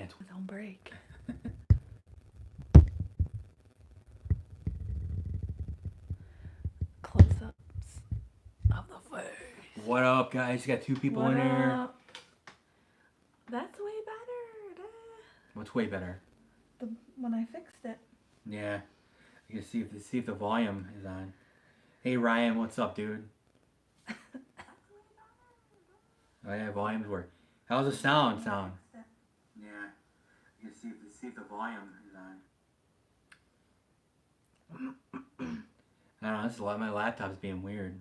Don't break. Close-ups of the face. What up, guys? You got two people What in here. up? That's way better. What's way better? When I fixed it. Yeah. I can see if the volume is on. Hey Ryan, what's up, dude? Oh yeah, volumes work. How's the sound? Yeah. I can see if the volume is on. I don't know. This is a lot. My laptop's being weird.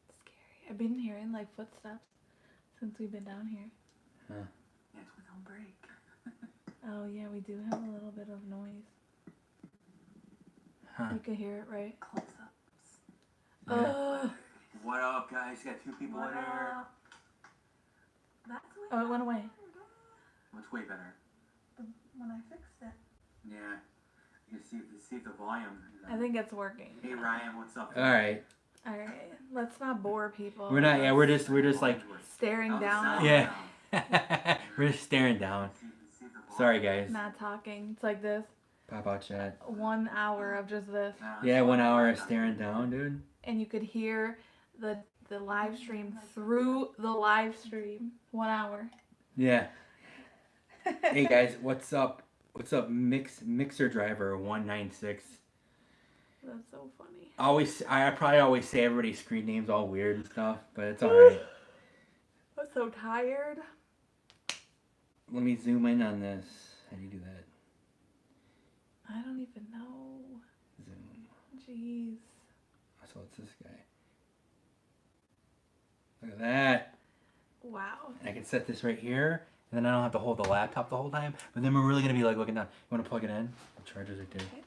Scary. I've been hearing like footsteps since we've been down here. Huh. Yeah, don't break. Oh yeah, we do have a little bit of noise. Huh. You can hear it, right? Close-ups. Yeah. What up, guys? You got two people in here. That's way Oh, it went away. What's way better? When I fixed it. Yeah. You can see if the volume is on. I think it's working. Hey Ryan, what's up? All right. All right. Let's not bore people. We're not. Yeah, we're just like. Staring down. Yeah. We're just staring down. Sorry, guys. Not talking. It's like this. Pop out chat. 1 hour of just this. Yeah, 1 hour of staring down, dude. And you could hear the live stream through the live stream. 1 hour. Yeah. Hey guys, what's up? What's up, Mixer Driver 196? That's so funny. I probably always say everybody's screen names all weird and stuff, but it's alright. I'm so tired. Let me zoom in on this. How do you do that? I don't even know. Zoom. Jeez. So it's this guy. Look at that. Wow. And I can set this right here, and then I don't have to hold the laptop the whole time. But then we're really gonna be like looking down. You want to plug it in? The charger's right there. Okay.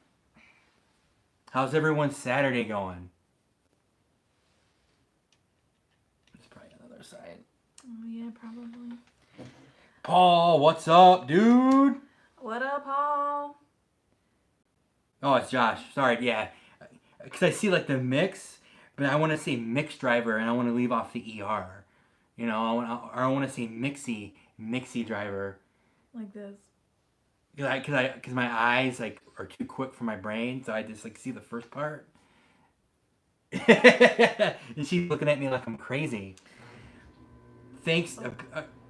How's everyone's Saturday going? It's probably on the other side. Oh yeah, probably. Paul, what's up, dude? What up, Paul? Oh, it's Josh. Sorry, yeah. Because I see like the mix, but I want to say mix driver, and I want to leave off the ER. You know, I want to say mixy driver. Like this. Because my eyes like are too quick for my brain, so I just like see the first part. And she's looking at me like I'm crazy. Thanks.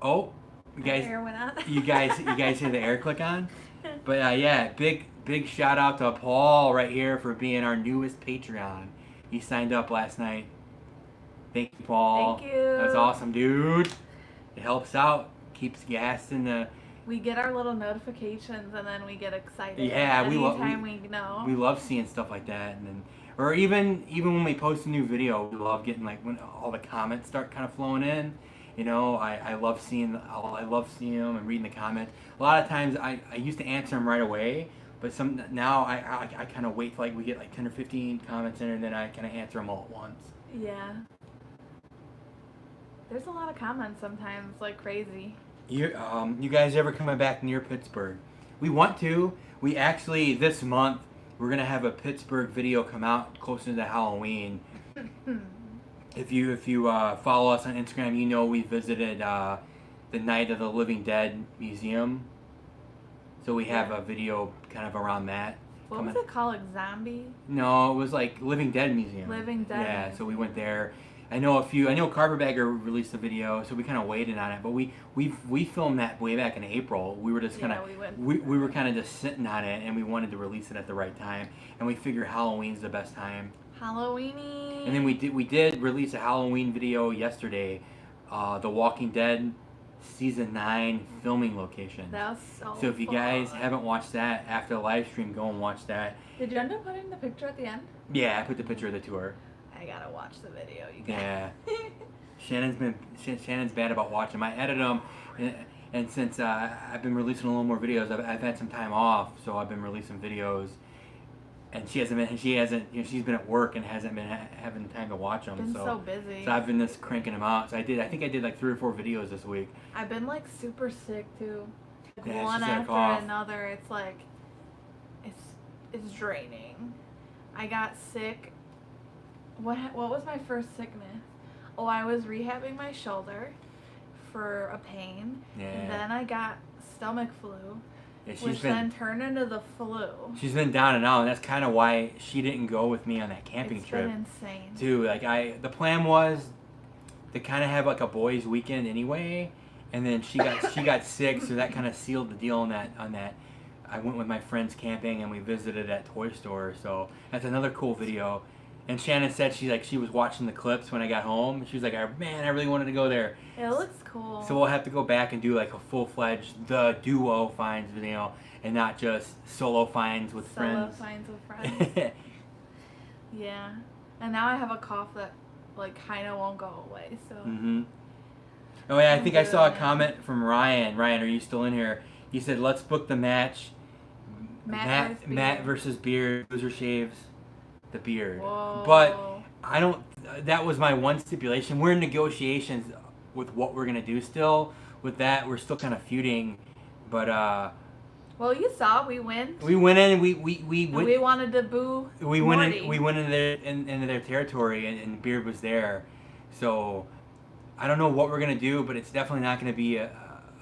Oh, you guys. Air went out. you guys hear the air click on? But yeah, big shout out to Paul right here for being our newest Patreon. He signed up last night. Thank you, Paul. Thank you. That's awesome, dude. It helps out, keeps gas in the. We get our little notifications and then we get excited. Yeah, anytime we know. We love seeing stuff like that, and then, or even when we post a new video, we love getting like when all the comments start kind of flowing in. You know, I love seeing them and reading the comments. A lot of times I used to answer them right away, but now I kind of wait till like we get like 10 or 15 comments in, and then I kind of answer them all at once. Yeah. There's a lot of comments sometimes, like crazy. You guys ever coming back near Pittsburgh? We want to. We actually this month we're gonna have a Pittsburgh video come out closer to Halloween. If you follow us on Instagram, you know we visited the Night of the Living Dead Museum. So we have a video kind of around that. What was it called? Like Zombie? No, it was like Living Dead Museum. Living Dead. Yeah, Museum. so we went there. I know Carpetbagger released a video, so we kind of waited on it. But we filmed that way back in April. We were just kind of we were kind of just sitting on it, and we wanted to release it at the right time. And we figured Halloween's the best time. Halloweeny. And then we did release a Halloween video yesterday, The Walking Dead season 9 filming location. That was so if you guys haven't watched that after the live stream, go and watch that. Did you end up putting the picture at the end? Yeah, I put the picture of the tour. I gotta watch the video, you guys. Yeah. Shannon's bad about watching them. I edit them, and since I've been releasing a little more videos, I've had some time off, so I've been releasing videos. And she's been at work and hasn't been having time to watch them. Been so busy. So I've been just cranking them out. So I think I did like 3 or 4 videos this week. I've been like super sick too. Like Yeah, one she's had a after cough. another. It's like, it's draining. I got sick. What was my first sickness? Oh, I was rehabbing my shoulder for a pain. Yeah. And then I got stomach flu, Yeah, which then turned into the flu. She's been down and out, and that's kind of why she didn't go with me on that camping It's trip. been insane. Too. Like the plan was to kind of have like a boys' weekend anyway, and then she got sick, so that kind of sealed the deal on that. I went with my friends camping and we visited that toy store, so that's another cool video. And Shannon said she was watching the clips when I got home. She was like, man, I really wanted to go there. It looks cool. So we'll have to go back and do like a full-fledged the duo finds video and not just solo finds with friends. Solo finds with friends. Yeah. And now I have a cough that like kind of won't go away, so. Mm-hmm. Oh yeah, I think I saw a comment from Ryan. Ryan, are you still in here? He said, let's book the match. Matt versus Beard. Loser shaves the beard. Whoa. But I don't. That was my one stipulation. We're in negotiations with what we're gonna do still. With that, we're still kind of feuding. But well, you saw we went. we went in. We went. We wanted to boo. We Morty. went in. We went into their territory, and Beard was there. So I don't know what we're gonna do, but it's definitely not gonna be a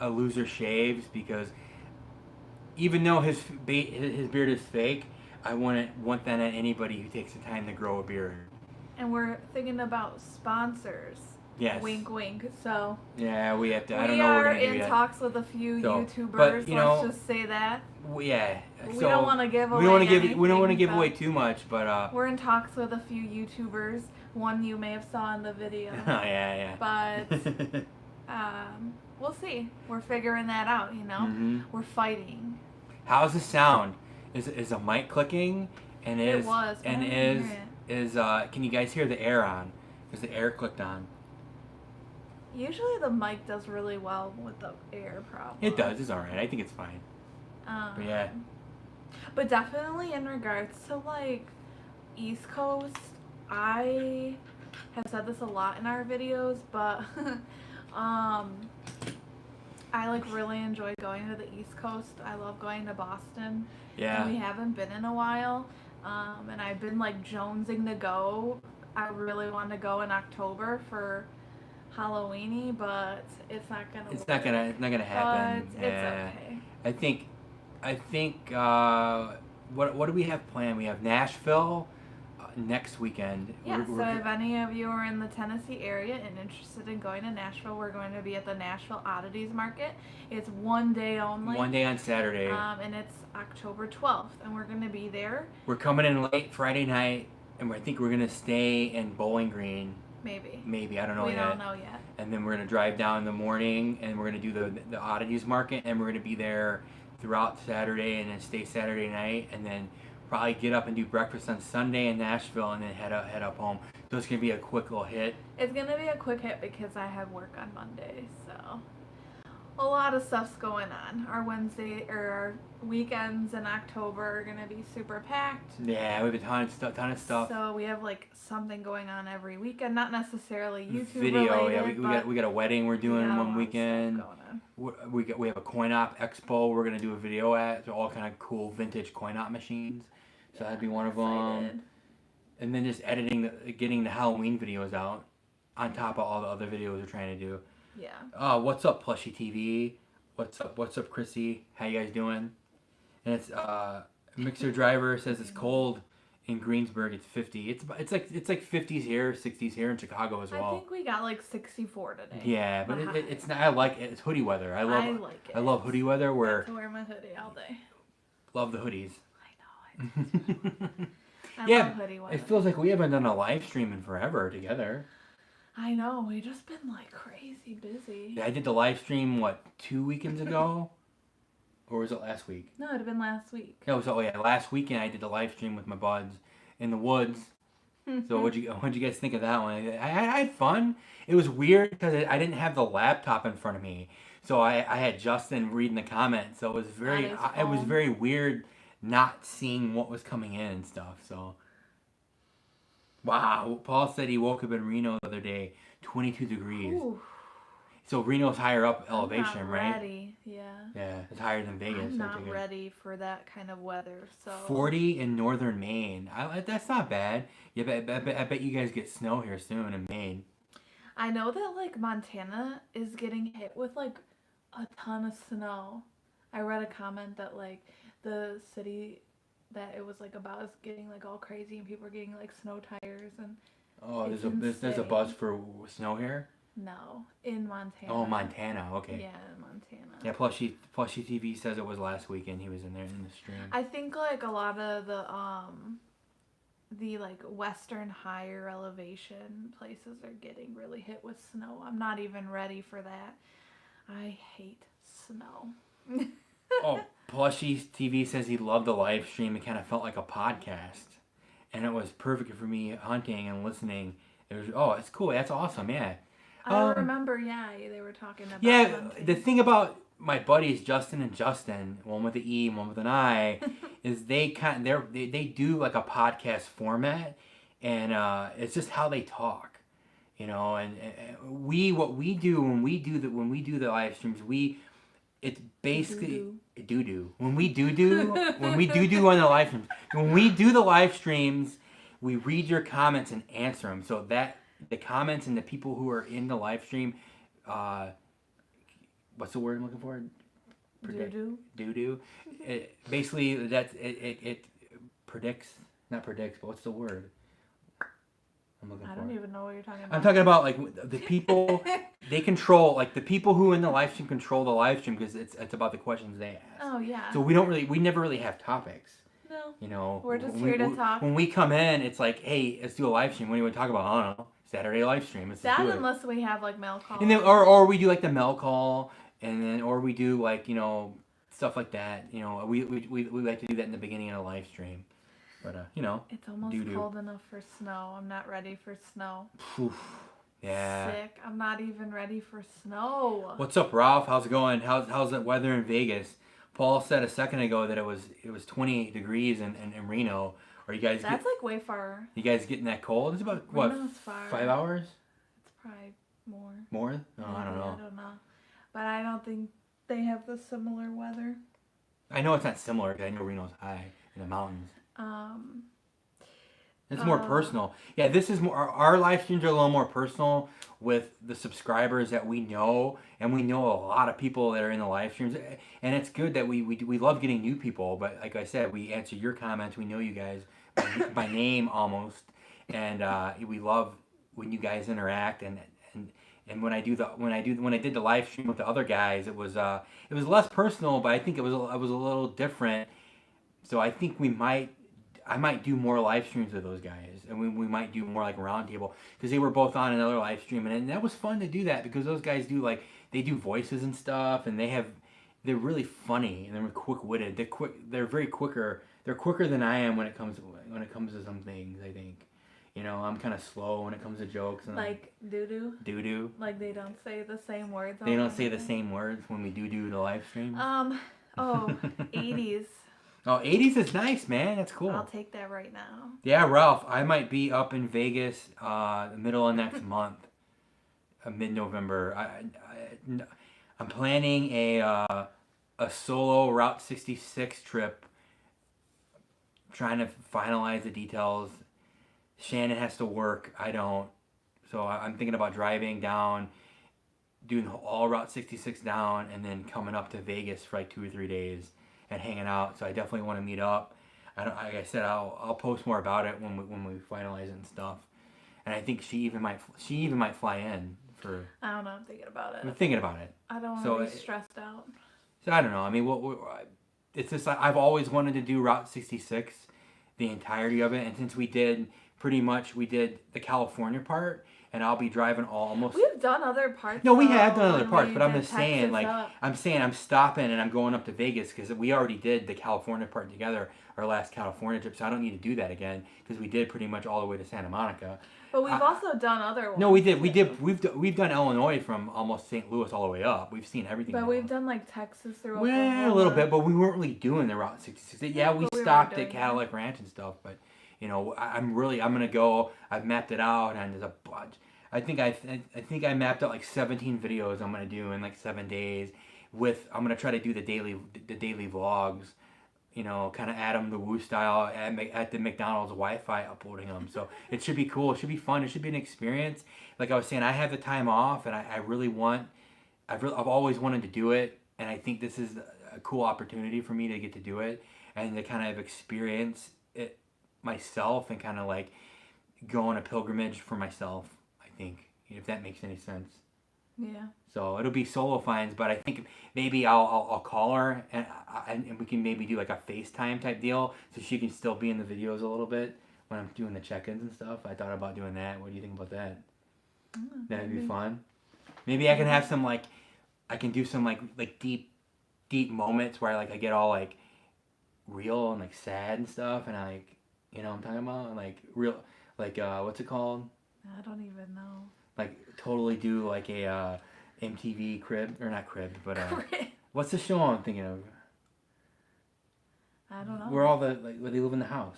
loser shaves, because even though his beard is fake, I wouldn't want that on anybody who takes the time to grow a beard. And we're thinking about sponsors. Yes. Wink, wink. So. Yeah, we have to. I don't We know what are we're gonna do in yet. talks with a few So, YouTubers. but, you know, let's just say that. Yeah. We So don't want to give away. we don't want to give. We don't want to anything, give but away too much, but We're in talks with a few YouTubers. One you may have saw in the video. yeah. But we'll see. We're figuring that out. You know. Mm-hmm. We're fighting. How's the sound? Is a mic clicking? And It is was. and I didn't is hear can you guys hear the air on? Is the air clicked on? Usually the mic does really well with the air problem. It does. It's all right. I think it's fine. But yeah. But definitely in regards to like East Coast, I have said this a lot in our videos, but I like really enjoy going to the East Coast. I love going to Boston. Yeah. And we haven't been in a while. And I've been like jonesing to go. I really want to go in October for Halloweeny, but it's not gonna. It's work. not gonna happen. But Yeah. it's okay. I think what do we have planned? We have Nashville next weekend. Yeah, We're- so if any of you are in the Tennessee area and interested in going to Nashville, we're going to be at the Nashville Oddities Market. It's one day only. one day on Saturday. And it's October 12th, and we're going to be there. We're coming in late Friday night, and I think we're gonna stay in Bowling Green. Maybe. Maybe, I don't know We yet. don't know yet. And then we're gonna drive down in the morning, and we're gonna do the Oddities Market, and we're gonna be there throughout Saturday, and then stay Saturday night, and then probably get up and do breakfast on Sunday in Nashville, and then head up home. So it's gonna be a quick little hit. It's going to be a quick hit because I have work on Monday, so a lot of stuff's going on. Our Wednesday or our weekends in October are going to be super packed. Yeah, we have a ton of stuff. So we have like something going on every weekend, not necessarily YouTube Video, related, yeah, we got a wedding we're doing got a lot one of weekend. stuff going on. We have a coin op expo we're gonna do a video at. They're all kind of cool vintage coin op machines. So that'd be one of them. Excited. And then just getting the Halloween videos out on top of all the other videos we're trying to do. Yeah. What's up, Plushy TV? What's up, Chrissy? How you guys doing? And it's Mixer Driver says it's cold in Greensburg. It's 50. It's like 50s here, 60s here in Chicago as well. I think we got like 64 today. Yeah, but High. it's not. I like it. It's hoodie weather. I like it. I love hoodie weather. I Where have to wear my hoodie all day. love the hoodies. I know. I Yeah, love hoodie weather. It feels like we haven't done a live stream in forever together. I know. We just been like crazy busy. Yeah, I did the live stream 2 weekends ago, or was it last week? No, it'd have been last week. No, last weekend I did the live stream with my buds in the woods. So what'd you guys think of that one? I had fun. It was weird because I didn't have the laptop in front of me, so I had Justin reading the comments. So it was very weird not seeing what was coming in and stuff. So wow, Paul said he woke up in Reno the other day, 22 degrees. Ooh, So Reno's higher up I'm elevation, not right? ready. Yeah. Yeah, it's higher than Vegas. I'm so not it's okay. ready for that kind of weather. So 40 in northern Maine. That's not bad. Yeah, I bet you guys get snow here soon in Maine. I know that like Montana is getting hit with like a ton of snow. I read a comment that like the city that it was like about is getting like all crazy and people are getting like snow tires and Oh, it's there's a buzz insane. for snow here. No, in Montana. Oh, Montana. Okay. Yeah, in Montana. Yeah, Plushy TV says it was last weekend. He was in there in the stream. I think like a lot of the like western higher elevation places are getting really hit with snow. I'm not even ready for that. I hate snow. Oh, Plushy TV says he loved the live stream. It kind of felt like a podcast, and it was perfect for me hunting and listening. It was it's cool. That's awesome. Yeah. I remember, yeah, they were talking about Yeah, hunting. the thing about my buddies Justin and Justin, one with the E, one with an I, is they do like a podcast format, and it's just how they talk, you know. And what we do when we do the live streams, it's basically doo-doo. When we doo-doo on the live streams, when we do the live streams, we read your comments and answer them. So that the comments and the people who are in the live stream, what's the word I'm looking for? Doo-doo. Basically, it predicts, not predicts, but what's the word I'm looking for? I don't even know what you're talking about. I'm talking about like the people, they control, like the people who in the live stream control the live stream because it's about the questions they ask. Oh, yeah. So we never really have topics. No. You know, We're just here to talk. When we come in, it's like, hey, let's do a live stream. What do you want to talk about? I don't know. Saturday live stream. Let's That do it. unless we have like mail calls. And then, or we do like the mail call, and then, or we do like, you know, stuff like that. You know, we like to do that in the beginning of a live stream. But, you know. It's almost cold enough for snow. I'm not ready for snow. Yeah. Sick. I'm not even ready for snow. What's up, Ralph? How's it going? How's the weather in Vegas? Paul said a second ago that it was 28 degrees in Reno. Are you guys? That's like way far. You guys getting that cold? It's about Reno's far. 5 hours? It's probably more. More? No, I don't know. I don't know. But I don't think they have the similar weather. I know it's not similar because I know Reno's high in the mountains. It's more personal. Yeah, this is more. Our live streams are a little more personal with the subscribers that we know, and we know a lot of people that are in the live streams, and it's good that we love getting new people. But like I said, we answer your comments. We know you guys by name almost, and we love when you guys interact. And when I did the live stream with the other guys, it was less personal, but I think it was a little different. So I think I might do more live streams with those guys, and we might do more like a roundtable because they were both on another live stream, and that was fun to do that because those guys they do voices and stuff, and they're really funny and they're quick witted. They're very quicker. They're quicker than I am when it comes to some things. I think, you know, I'm kind of slow when it comes to jokes. And like doo-doo. Like they don't say the same words. They don't say the same words when we do the live stream. 80s. Oh, 80s is nice, man. That's cool. I'll take that right now. Yeah, Ralph, I might be up in Vegas the middle of next month, mid-November. I'm planning a solo Route 66 trip, trying to finalize the details. Shannon has to work. I don't. So I'm thinking about driving down, doing all Route 66 down, and then coming up to Vegas for like 2 or 3 days and hanging out. So I definitely want to meet up. Like I said, I'll post more about it when we finalize it and stuff. And I think she even might fly in for. I don't know. I'm thinking about it. I'm thinking about it. I don't want to be stressed out. So I don't know. I mean, it's just like I've always wanted to do Route 66, the entirety of it, and since we did the California part. And I'll be driving almost. We've done other parts. No, we have done other parts, but I'm just saying, up. I'm stopping and I'm going up to Vegas because we already did the California part together, our last California trip, so I don't need to do that again because we did pretty much all the way to Santa Monica. But we've also done other ones. No, we did. We've done Illinois from almost St. Louis all the way up. We've seen everything. But we've done like Texas through Oklahoma. Well, a little bit, but we weren't really doing the Route 66. Yeah, we stopped at Cadillac Ranch and stuff, but. You know, I'm gonna go. I've mapped it out, and there's a bunch. I think I mapped out like 17 videos I'm gonna do in like 7 days. I'm gonna try to do the daily vlogs. you know, kind of Adam the Woo style at the McDonald's Wi-Fi uploading them. So it should be cool. It should be fun. It should be an experience. Like I was saying, I have the time off, and I really want. I've always wanted to do it, and I think this is a cool opportunity for me to get to do it and to kind of experience it myself and kind of like go on a pilgrimage for myself. I think, if that makes any sense. Yeah. So it'll be solo finds, but I think maybe I'll call her and we can maybe do like a FaceTime type deal so she can still be in the videos a little bit when I'm doing the check-ins and stuff. I thought about doing that. What do you think about that? That'd be fun. Maybe I can have some like I can do some like deep moments where I get all like real and like sad and stuff and I like you know what I'm talking about like real like what's it called? I don't even know. Like totally do like a MTV crib or not crib but Crib. what's the show I'm thinking of? I don't know. Where all the where they live in the house.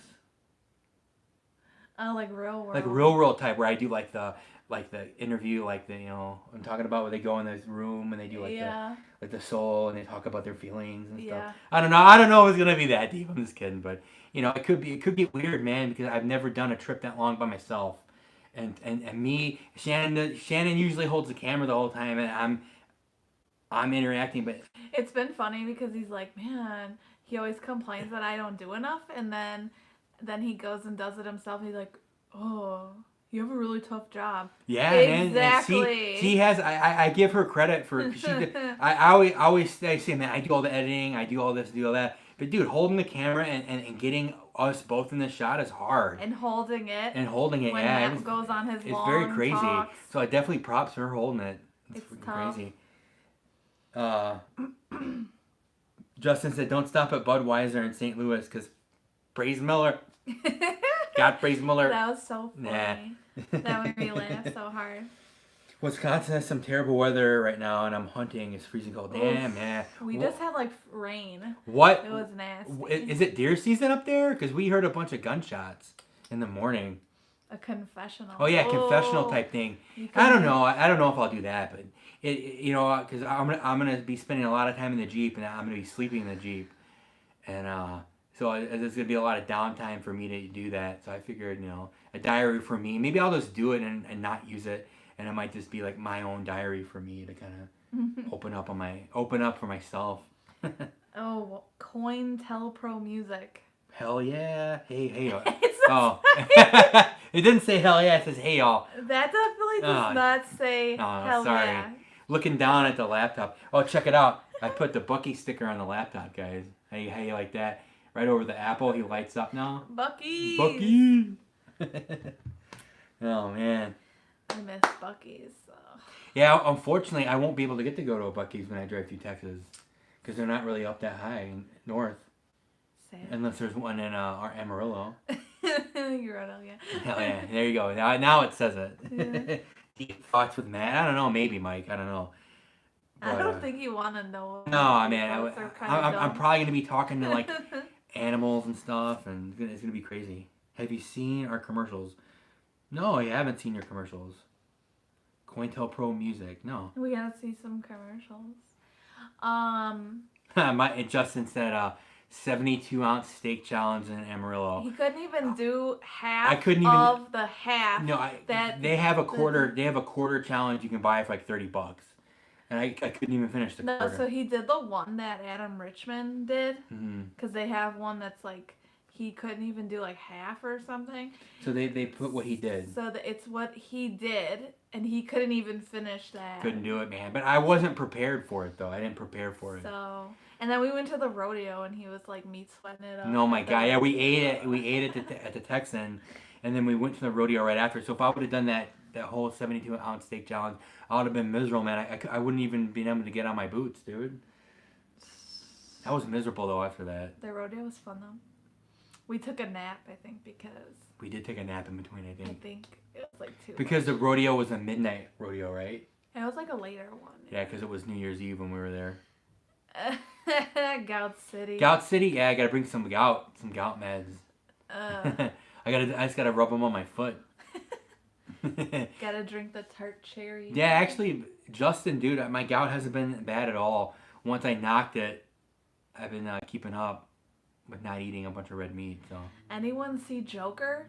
Oh, like Real World. Like real world type where I do like the interview like the you know I'm talking about where they go in this room and they do like the soul and they talk about their feelings and stuff. Yeah. I don't know if it's gonna be that deep. I'm just kidding, but you know it could get weird, man, because I've never done a trip that long by myself. And me, Shannon usually holds the camera the whole time, and I'm interacting. But It's been funny because he's like, man, he always complains that I don't do enough, and then he goes and does it himself. He's like, oh, you have a really tough job. yeah, Exactly. man, she has. I give her credit for she. I always say, man, I do all the editing, I do all this, do all that. But dude, holding the camera and getting us both in the shot is hard. And holding it. When Matt goes on his it's long very crazy. talks. So I definitely props her holding it. It's freaking crazy. Justin said, "Don't stop at Budweiser in St. Louis because praise Miller. God praise Miller." That was so funny. Nah. That made me laugh so hard. Wisconsin has some terrible weather right now, and I'm hunting. It's freezing cold. Damn, man. We just had like rain. What? It was nasty. Is it deer season up there? Because we heard a bunch of gunshots in the morning. A confessional. Oh yeah, confessional type thing. I don't know. I don't know if I'll do that, but you know, because I'm gonna be spending a lot of time in the Jeep, and I'm gonna be sleeping in the Jeep, and so there's gonna be a lot of downtime for me to do that. So I figured, you know, a diary for me. Maybe I'll just do it and not use it. And it might just be like my own diary for me to kind of open up for myself. Oh, COINTELPRO Music. Hell yeah! Hey y'all. Oh, It didn't say hell yeah. It says hey y'all. that definitely does not say hell sorry. yeah. Looking down at the laptop. Oh, check it out. I put the Bucky sticker on the laptop, guys. How you like that? Right over the apple. He lights up now. Bucky. Oh man. I miss Bucky's. So. Yeah, unfortunately, I won't be able to get to go to a Buc-ee's when I drive through Texas, because they're not really up that high north. Sad. Unless there's one in our Amarillo. You're right, yeah. Hell yeah, there you go. Now it says it. Yeah. Deep thoughts with Matt. I don't know, maybe Mike. I don't know. But, I don't think you want to know. No, man. I'm probably gonna be talking to like dumb. animals and stuff, and it's gonna be crazy. Have you seen our commercials? No, you haven't seen your commercials. COINTELPRO Music. No. We gotta see some commercials. Justin said 72-ounce steak challenge in Amarillo. He couldn't even do half I couldn't even, of the half. No, they have a quarter. They have a quarter challenge you can buy for like $30, and I couldn't even finish the quarter. No, so he did the one that Adam Richman did, Mm-hmm. because they have one that's like he couldn't even do like half or something. So they put what he did. So it's what he did, and he couldn't even finish that. Couldn't do it, man. But I wasn't prepared for it though. I didn't prepare for it. So, and then we went to the rodeo, and he was like meat sweating it up. No, my God. Yeah, we ate it. We ate it at the Texan, and then we went to the rodeo right after. So if I would have done that whole 72-ounce steak challenge, I would have been miserable, man. I wouldn't even been able to get on my boots, dude. I was miserable though after that. The rodeo was fun though. We took a nap, I think, because We did take a nap in between, I I think. think it was like 2. Because the rodeo was a midnight rodeo, right? It was like a later one. Yeah, because it was New Year's Eve when we were there. Gout City. Gout City? Yeah, I gotta bring some gout meds. Uh, I just gotta rub them on my foot. gotta drink the tart cherry. Yeah, actually, Justin, dude, my gout hasn't been bad at all. Once I knocked it, I've been keeping up with not eating a bunch of red meat. So Anyone see Joker?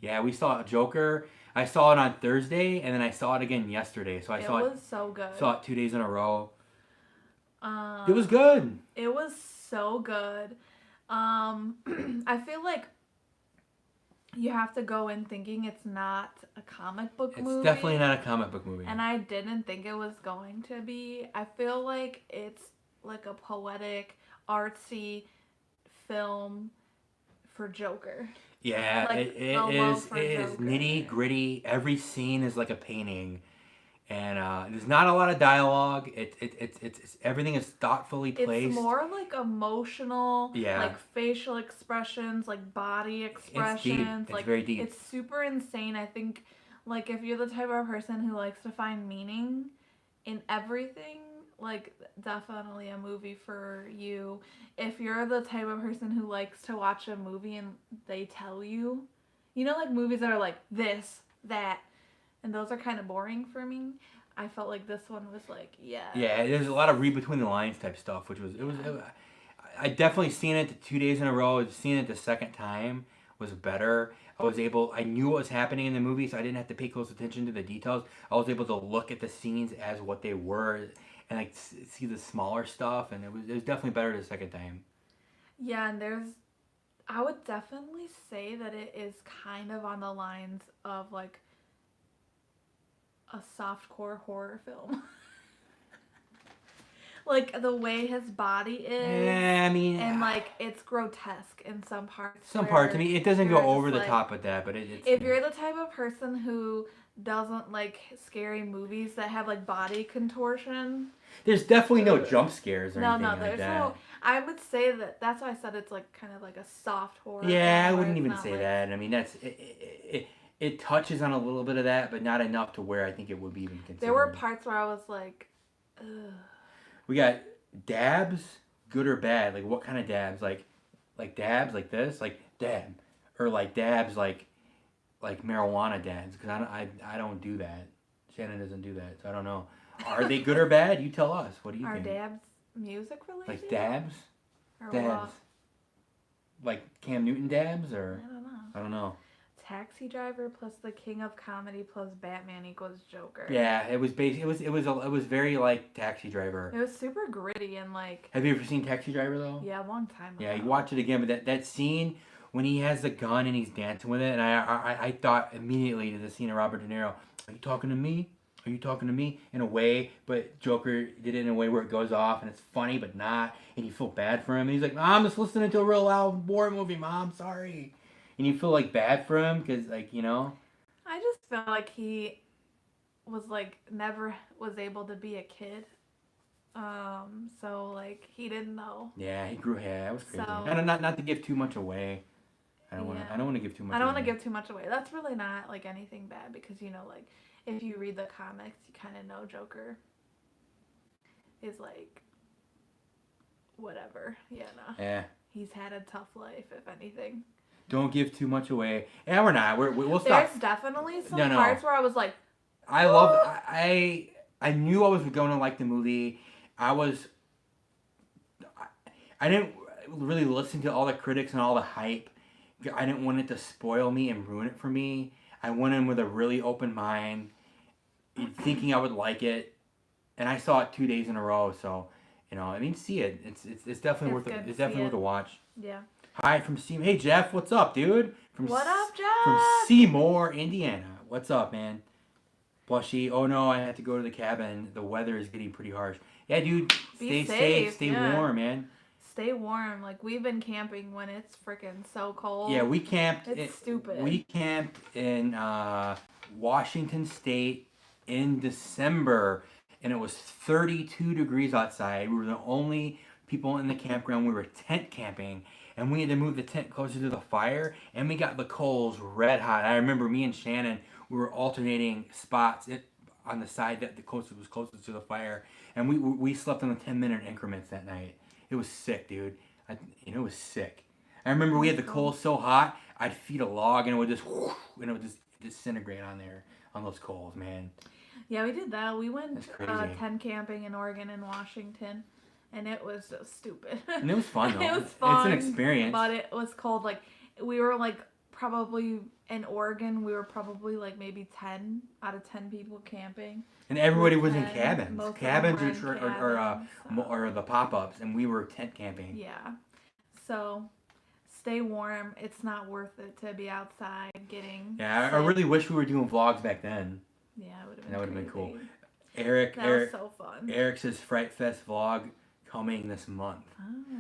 yeah, we saw Joker. I saw it on Thursday, and then I saw it again yesterday. So I It saw was so good. saw it 2 days in a row. Um, It was good. It was so good. I feel like you have to go in thinking it's not a comic book It's movie. definitely not a comic book movie. And I didn't think it was going to be. I feel like it's like a poetic, artsy film for Joker. Yeah, Like, it a is. love for It is Joker. nitty gritty. Every scene is like a painting, and there's not a lot of dialogue. It's everything is thoughtfully placed. It's more like emotional, Yeah. like facial expressions, like body It's deep. expressions. It's like very deep. it's super insane. I think like if you're the type of person who likes to find meaning in everything, like definitely a movie for you. If you're the type of person who likes to watch a movie and they tell you, like movies that are like this, that, and those are kind of boring for me. I felt like this one was like, yeah. Yeah, there's a lot of read between the lines type stuff, which was I definitely seen it 2 days in a row. Seeing it the second time was better. I knew what was happening in the movie, so I didn't have to pay close attention to the details. I was able to look at the scenes as what they were and like see the smaller stuff, and it was definitely better the second time. Yeah, and I would definitely say that it is kind of on the lines of like a softcore horror film. Like the way his body is. Yeah, I mean, And like it's grotesque in some parts. some parts. I mean, it doesn't go you're over just the like- top with that, but it's. If you're the type of person who doesn't like scary movies that have like body contortion. There's definitely no jump scares or No, anything like there's that. no. I would say that's why I said it's like kind of like a soft horror. Yeah, I film, where wouldn't it's even not, say like- that. I mean, it touches on a little bit of that, but not enough to where I think it would be even considered. There were parts where I was like, ugh. We got dabs, good or bad. Like what kind of dabs? Like dabs like this, like dab, or like dabs like marijuana dabs. Because I don't do that. Shannon doesn't do that, so I don't know. Are they good or bad? You tell us. What do you Are think? dabs music related? Like dabs? Or Dabs. what? Like Cam Newton dabs, or I don't know. I don't know. Taxi Driver plus the King of Comedy plus Batman equals Joker. Yeah, it was it was very like Taxi Driver. It was super gritty and like. Have you ever seen Taxi Driver though? Yeah, a long time ago. Yeah, you watch it again, but that scene when he has the gun and he's dancing with it, and I thought immediately to the scene of Robert De Niro. Are you talking to me? Are you talking to me? In a way, but Joker did it in a way where it goes off and it's funny but not, and you feel bad for him. And he's like, "Mom, I'm just listening to a real loud war movie, Mom. Sorry." And you feel like bad for him because like I just felt like he was like never was able to be a kid. So like he didn't know. Yeah, he grew hair. That was crazy. So- And not to give too much away. I don't want Yeah. to give too much. I don't want away. to give too much away. That's really not like anything bad because like if you read the comics, you kind of know Joker is like whatever. Yeah, no. Yeah. He's had a tough life, if anything. Don't give too much away. And we're not. We'll stop. There's definitely some No. parts where I was like, I knew I was going to like the movie. I didn't really listen to all the critics and all the hype. I didn't want it to spoil me and ruin it for me. I went in with a really open mind, thinking I would like it, and I saw it 2 days in a row. So, I mean, see it. It's definitely worth good it. to It's see definitely it. worth a watch. yeah. Hi from Seymour. Hey Jeff, what's up, dude? What up, Jeff? From Seymour, Indiana. What's up, man? Blushy. Oh no, I had to go to the cabin. The weather is getting pretty harsh. Yeah, dude. Be Stay safe. safe, Stay yeah. warm, man. Stay warm. Like we've been camping when it's freaking so cold. Yeah, we camped. It's stupid. We camped in Washington State in December, and it was 32 degrees outside. We were the only people in the campground. We were tent camping, and we had to move the tent closer to the fire, and we got the coals red hot. I remember me and Shannon, we were alternating spots on the side that was closest to the fire, and we slept on the 10-minute increments that night. It was sick, dude. It was sick. I remember we had the coals so hot, I'd feed a log and it would just disintegrate on those coals, man. Yeah, we did that. We went That's crazy. tent camping in Oregon and Washington. and it was so stupid. And it was fun though. It was fun. It's an experience. But it was cold. Like, we were like probably in Oregon. We were probably like maybe 10 out of 10 people camping. And everybody With was in 10, cabins. most of them Cabins were in cabins, so. or the pop-ups, and we were tent camping. Yeah. So stay warm. It's not worth it to be outside getting. Yeah, I sick. really wish we were doing vlogs back then. Yeah, it would have been. That would have been cool. crazy. Eric, That Eric, was so fun. Eric says Fright Fest vlog coming this month. Oh.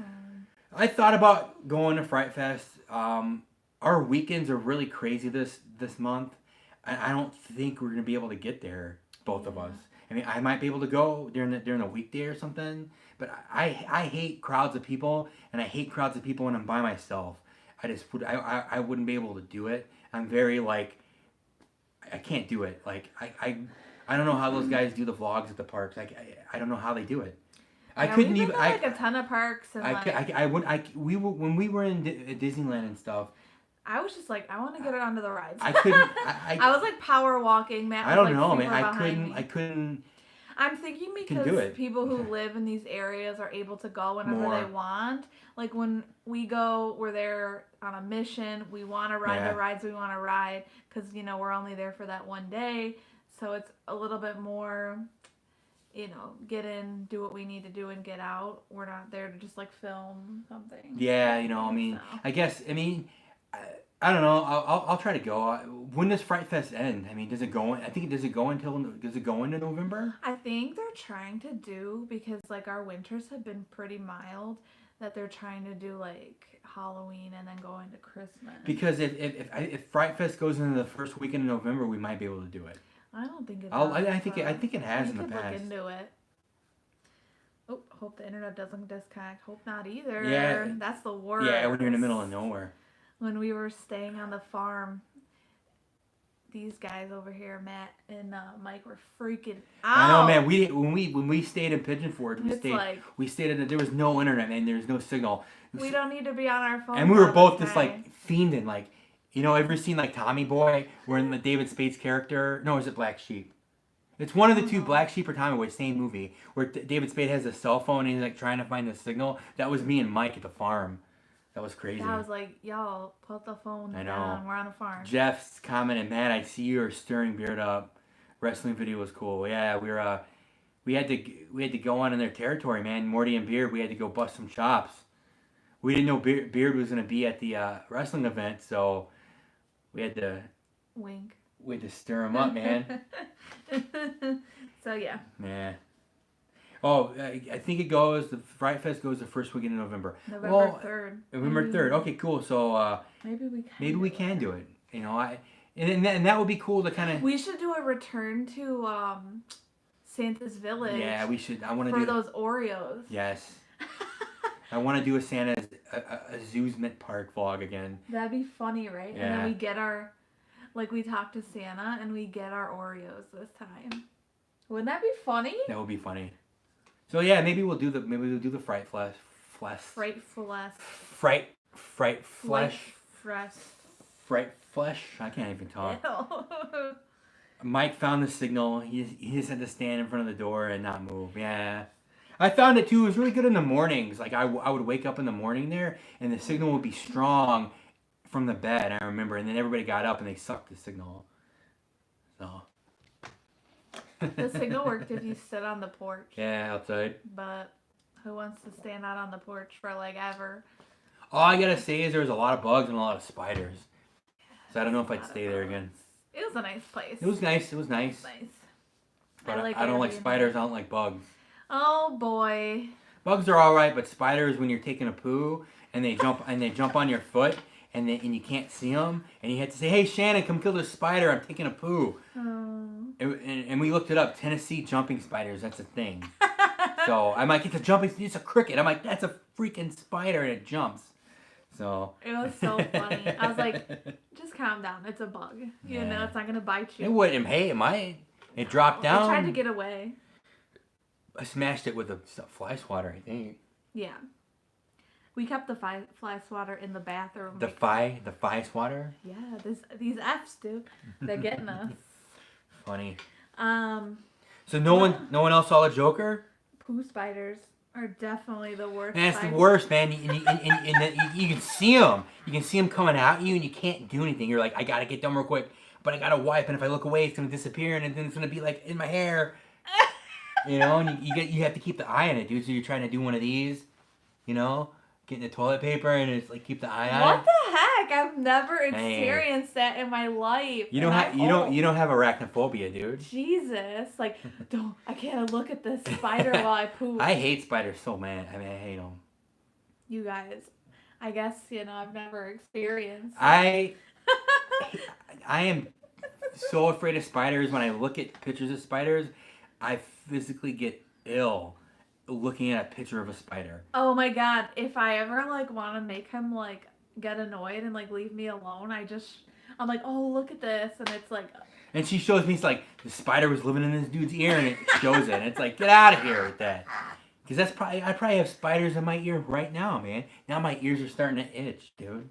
I thought about going to Fright Fest. Our weekends are really crazy this month. I don't think we're gonna be able to get there, both of us. I mean, I might be able to go during a weekday or something, but I hate crowds of people, and I hate crowds of people when I'm by myself. I wouldn't be able to do it. I'm very like, I can't do it. Like I don't know how those guys do the vlogs at the parks. I don't know how they do it. I Yeah, couldn't we've even. been to, like a ton of parks and When we were in Disneyland and stuff. I was just like, I want to get onto the rides. I couldn't. I was like power walking. Matt was, I don't like, know, super man. behind me. I couldn't. I'm thinking do because it. people who live in these areas are able to go whenever More. they want. Like when we go, we're there on a mission. We want to ride Yeah. the rides we want to ride because, you know, we're only there for that one day. So it's a little bit more, you know, get in, do what we need to do, and get out. We're not there to just like film something. Yeah, you know. I mean, So. I guess. I mean, I don't know. I'll try to go. When does Fright Fest end? I mean, does it go? I think does it go into November? I think they're trying to do, because like our winters have been pretty mild, that they're trying to do like Halloween and then go into Christmas. Because if Fright Fest goes into the first weekend of November, we might be able to do it. I don't think it I does, think so I think it has we in the could past. look into it. Oh, hope the internet doesn't disconnect. Hope not either. Yeah. That's the worst. Yeah, when you're in the middle of nowhere. When we were staying on the farm, these guys over here, Matt and Mike, were freaking out. I know, man. When we stayed in Pigeon Forge, It's like, we stayed in. There was no internet, man. There was no signal. we don't need to be on our phones. And we were all the both just time. like fiending, like, you know, ever seen like Tommy Boy, where in the David Spade's character? No, is it Black Sheep? It's one of the two, Black Sheep or Tommy Boy, same movie, where David Spade has a cell phone and he's like trying to find the signal. That was me and Mike at the farm. That was crazy. Yeah, I was like, y'all, put the phone I know. down. We're on a farm. Jeff's commented, "Man, I see you're stirring beard up. Wrestling video was cool. Yeah, we had to go on in their territory, man. Morty and Beard, we had to go bust some chops. We didn't know Beard was gonna be at the wrestling event, so we had to Wink. stir him up, man. So yeah. Yeah. Oh, I think it goes. The Fright Fest goes the first weekend in November. November 3rd. November 3rd. Okay, cool. So Maybe we can. Do it. You know, and that would be cool to kind of. We should do a return to Santa's Village. Yeah, we should. I want to for do those Oreos. Yes. I want to do a Santa's Amusement Park vlog again. That'd be funny, right? Yeah. And then we get our, like, we talk to Santa and we get our Oreos this time. Wouldn't that be funny? That would be funny. So yeah, maybe we'll do the Fright Flesh. Fright flesh. Fright Flesh. Fresh. Fright Flesh. I can't even talk. Ew. Mike found the signal. He just had to stand in front of the door and not move. Yeah. I found it too. It was really good in the mornings. Like I would wake up in the morning there, and the signal would be strong from the bed. I remember, and then everybody got up and they sucked the signal. So. The signal worked if you stood on the porch. Yeah, outside. But who wants to stand out on the porch for like ever? All I gotta say is there was a lot of bugs and a lot of spiders. So I don't know if I'd stay there again. It was a nice place. It was nice. Nice. But I don't like Airbnb. spiders. I don't like bugs. Oh boy. Bugs are all right, but spiders, when you're taking a poo and they jump on your foot and you can't see them, and you have to say, "Hey Shannon, come kill this spider. I'm taking a poo." Oh. And we looked it up. Tennessee jumping spiders. That's a thing. So I'm like, it's a cricket. I'm like, that's a freaking spider, and it jumps. So It was so funny. I was like, just calm down. It's a bug. You know, Yeah. it's not gonna bite you. it wouldn't. Hey, it might. It dropped down. It tried to get away. I smashed it with a fly swatter, I think. Yeah. We kept the fly swatter in the bathroom. The fly swatter. Yeah, these F's, dude. They're getting us. Funny. Um, So no one else saw the Joker? poo spiders. are definitely the worst. And that's the spiders. worst, man. You can see them. You can see them coming at you, and you can't do anything. You're like, I gotta get done real quick, but I gotta wipe, and if I look away, it's gonna disappear, and then it's gonna be like in my hair. You know, and you have to keep the eye on it, dude. So you're trying to do one of these, you know, getting the toilet paper, and it's like keep the eye on What it. the heck? I've never Hey. experienced that in my life. You don't and have I'm you don't old. you don't have arachnophobia, dude. Jesus, like, I can't look at this spider while I poop. I hate spiders so bad. I mean, I hate them. You guys, I guess I've never experienced. I am so afraid of spiders. When I look at pictures of spiders, I physically get ill looking at a picture of a spider. Oh my god! If I ever like want to make him like get annoyed and like leave me alone, I'm like, oh look at this, and it's like. And she shows me, it's like the spider was living in this dude's ear, and it shows it. And it's like, get out of here with that. Because I probably have spiders in my ear right now, man. Now my ears are starting to itch, dude.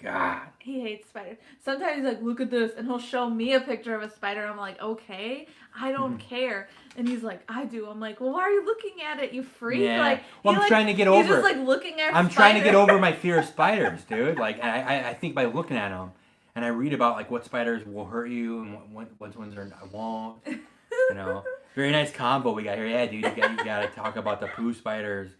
God. He hates spiders. Sometimes he's like, look at this, and he'll show me a picture of a spider. I'm like, okay, I don't care. And he's like, I do. I'm like, well, why are you looking at it, you freak? Yeah. Like, well, I'm trying to get over He's just it. like looking at. I'm trying to get over my fear of spiders, dude. Like, I think by looking at them, and I read about like what spiders will hurt you and what ones are won't. You know, very nice combo we got here. Yeah, dude, you got to talk about the poo spiders.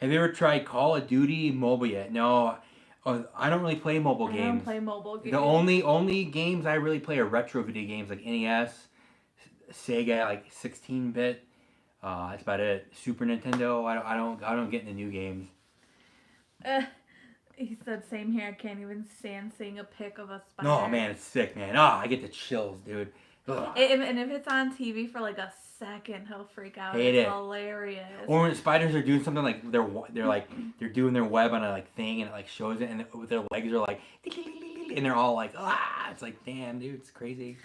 Have you ever tried Call of Duty mobile yet? No, I don't really play mobile games. I don't play mobile games. The only games I really play are retro video games like NES, Sega, like 16-bit. That's about it. Super Nintendo. I don't get into new games. He said, same here. I can't even stand seeing a pic of a spider. Oh man, it's sick, man. I get the chills, dude. And if it's on TV for like a second, he'll freak out. Hate it's it. hilarious. Or when spiders are doing something like they're doing their web on a like thing and it like shows it and with their legs are like and they're all like it's like damn dude, it's crazy.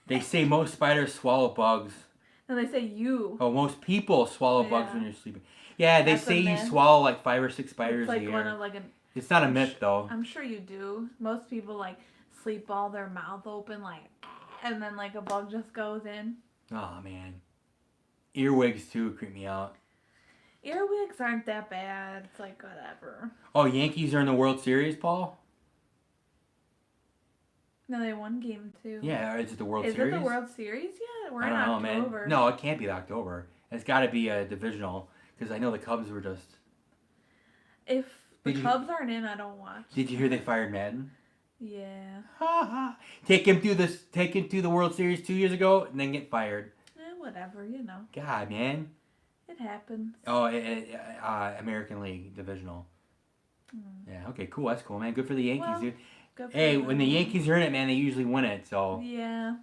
They say most spiders swallow bugs. No, they say you. Oh, most people swallow bugs when you're sleeping. Yeah, they That's say a you myth. swallow like 5 or 6 spiders It's like a year. one of like an. It's not a myth though. I'm sure you do. Most people like sleep all their mouth open like, and then like a bug just goes in. Oh man, earwigs too creep me out. Earwigs aren't that bad. It's like whatever. Oh, Yankees are in the World Series, Paul? No, they won game 2. Yeah, is it the World Is Series? it the World Series yet? We're I in don't know, October. man. No, it can't be October. It's got to be a divisional because I know the Cubs were just. If the Did you- Cubs aren't in, I don't watch. Did you hear they fired Madden? Yeah. Ha ha. Take him through the World Series 2 years ago and then get fired. Whatever, God, man. It happens. Oh, American League divisional. Yeah. Okay. Cool. That's cool, man. Good for the Yankees, Well, dude. Good for Hey, them. when the Yankees are in it, man, they usually win it. So Yeah.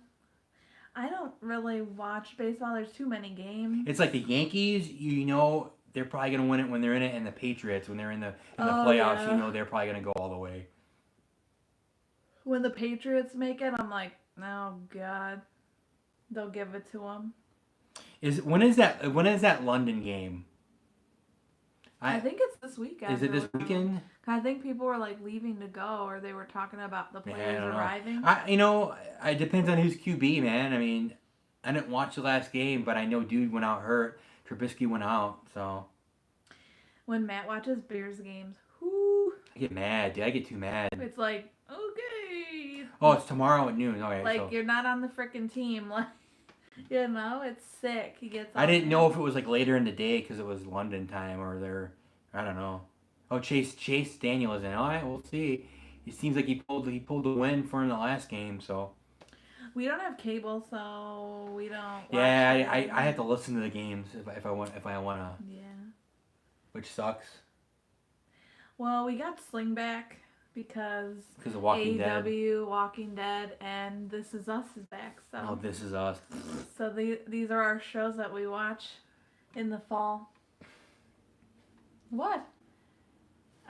I don't really watch baseball. There's too many games. it's like the Yankees. You know they're probably gonna win it when they're in it, and the Patriots when they're in the playoffs. Yeah. You know they're probably gonna go all the way. When the Patriots make it, I'm like, oh God, they'll give it to them. When is that London game? I think it's this weekend. Is it this weekend? I think people were like leaving to go, or they were talking about the Yeah, I players don't know. arriving. It depends on who's QB, man. I mean, I didn't watch the last game, but I know dude went out hurt. Trubisky went out, so When Matt watches Bears games, whoo, I get mad, dude. I get too mad. it's like, okay. Oh, it's tomorrow at noon. Okay, Like so you're not on the freaking team. Like, it's sick. He gets. I all didn't mad. know if it was like later in the day because it was London time or I don't know. Oh, Chase Daniel is in. All right, we'll see. It seems like he pulled the win for him the last game. So We don't have cable, so we don't. Watch yeah, it. I have to listen to the games if I wanna, Yeah. which sucks Well, we got Sling back because because of Walking Dead. AEW, Walking Dead, and This Is Us is back. So, Oh, This Is Us. so these are our shows that we watch in the fall. What?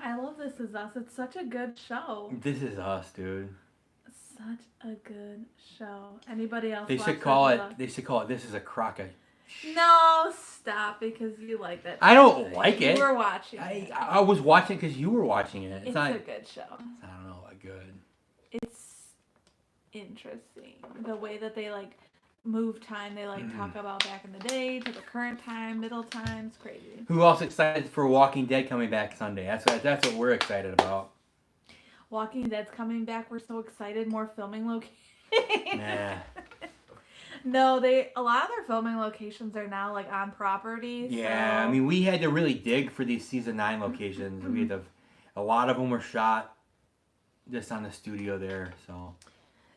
I love This Is Us. It's such a good show. This Is Us, dude. Such a good show. Anybody else? They watch should call This it. Is Us? They should call it. This Is a Crockett. No, stop, because you like that. I don't like it. You were watching I it. I was watching because you were watching it. It's not. a good show. I don't know. Like good. It's interesting the way that they like move time. They like talk about back in the day to the current time, middle time. It's crazy. Who else excited for Walking Dead coming back Sunday? That's what we're excited about. Walking Dead's coming back. We're so excited. More filming locations. Nah. No, a lot of their filming locations are now like on property. Yeah, so... I mean, we had to really dig for these season 9 locations. We had to, a lot of them were shot just on the studio there. So.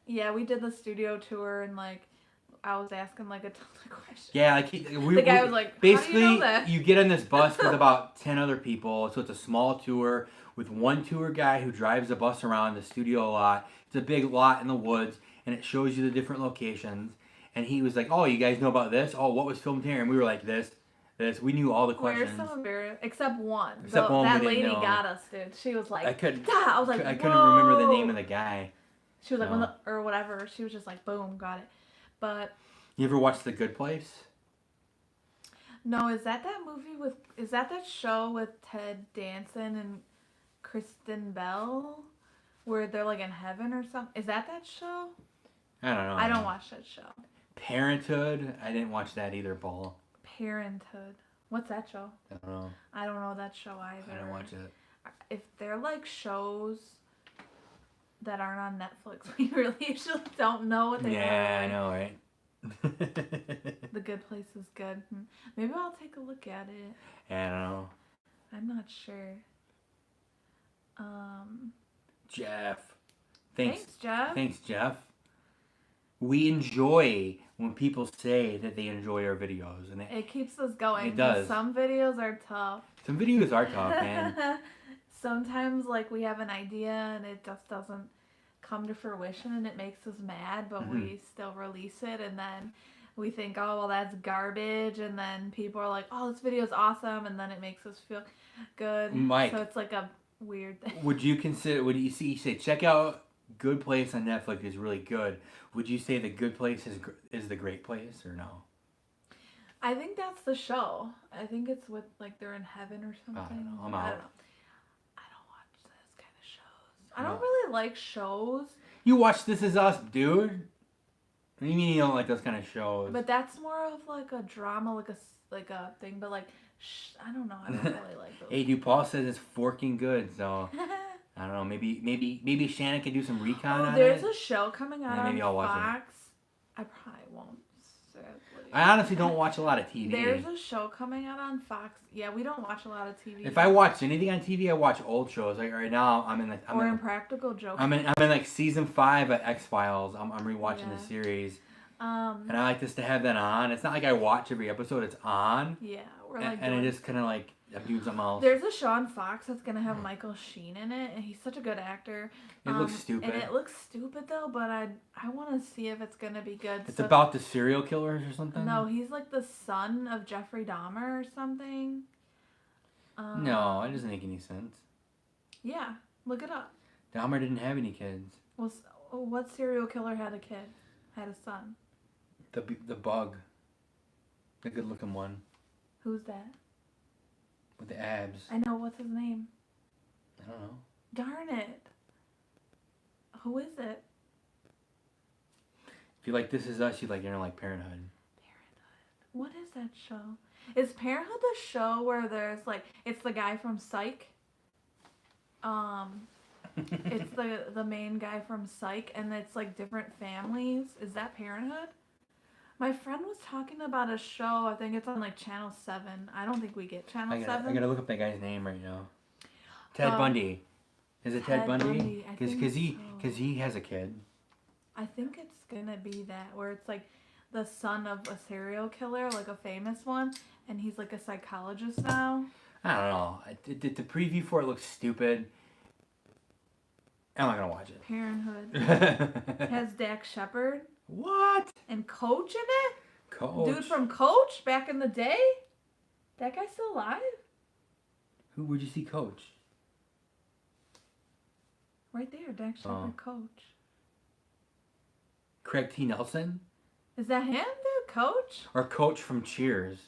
Yeah, we did the studio tour and like I was asking like a ton of questions. Yeah, like the guy was like, basically, how do you know that? You get on this bus with about 10 other people, so it's a small tour with one tour guy who drives the bus around the studio a lot. It's a big lot in the woods, and it shows you the different locations. And he was like, "Oh, you guys know about this? Oh, what was filmed here?" And we were like, "This." We knew all the questions. Where's some of your, except one. Except one, that we lady didn't know. got us, dude. She was like, I couldn't. I was like, I couldn't remember the name of the guy. She was like, No. or whatever. She was just like, boom, got it. But You ever watched The Good Place? no, is that movie with? Is that show with Ted Danson and Kristen Bell, where they're like in heaven or something? Is that show? I don't know. I don't watch that show. Parenthood. I didn't watch that either, Paul. Parenthood. What's that show? I don't know. I don't know that show either. I didn't watch it. If they're like shows that aren't on Netflix, we really usually don't know what they are. Yeah, I know, right? The Good Place is good. Maybe I'll take a look at it. I don't know. I'm not sure. Jeff. Thanks, Jeff. Thanks, Jeff. We enjoy when people say that they enjoy our videos, and it keeps us going. It does. Some videos are tough. Some videos are tough, man. Sometimes, like, we have an idea and it just doesn't come to fruition, and it makes us mad, but we still release it, and then we think, oh, well, that's garbage, and then people are like, oh, this video is awesome, and then it makes us feel good. Mike, so it's like a weird thing. Would you say check out Good Place on Netflix is really good? Would you say The Good Place is the Great Place, or no? I think that's the show. I think it's with, like, they're in heaven or something. I don't know. I'm I out. don't know. I don't watch this kind of shows. I don't really like shows. You watch This Is Us, dude. What do you mean you don't like those kind of shows? But that's more of like a drama, like a thing. But like, I don't know. I don't really like those. Hey, dude, Paul says it's forking good, so I don't know. Maybe Shannon can do some recon on it. There's a show coming out maybe on I'll watch Fox. I probably won't. Sadly. I honestly don't watch a lot of TV. There's a show coming out on Fox. Yeah, we don't watch a lot of TV. If I watch anything on TV, I watch old shows. Like right now, I'm in Impractical Jokers. I'm in like season 5 of X-Files. I'm rewatching the series. And I like this to have that on. It's not like I watch every episode. It's on. Yeah, we're like. And I just kind of like I'm doing something else. There's a show on Fox that's gonna have Michael Sheen in it, and he's such a good actor. It looks stupid. And it looks stupid though, but I want to see if it's gonna be good. It's about the serial killers or something. No, he's like the son of Jeffrey Dahmer or something. No, it doesn't make any sense. Yeah, look it up. Dahmer didn't have any kids. Well, what serial killer had a kid? Had a son? The bug. The good-looking one. Who's that? With the abs. I know. What's his name? I don't know. Darn it. Who is it? If you like This Is Us, you like Parenthood. Parenthood. What is that show? Is Parenthood the show where there's like it's the guy from Psych? It's the main guy from Psych, and it's like different families. Is that Parenthood? My friend was talking about a show. I think it's on like Channel 7. I don't think we get Channel 7. I gotta look up that guy's name right now. Ted Bundy. Is it Ted Bundy? Because he has a kid. I think it's gonna be that where it's like the son of a serial killer, like a famous one, and he's like a psychologist now. I don't know. The preview for it looks stupid. I'm not gonna watch it. Parenthood. Has Dax Shepard. What? And Coach in it? Coach. Dude from Coach back in the day? That guy's still alive? Would you see Coach? Right there, Dax Shepard, Coach. Craig T. Nelson? Is that him, dude? Coach? Or Coach from Cheers.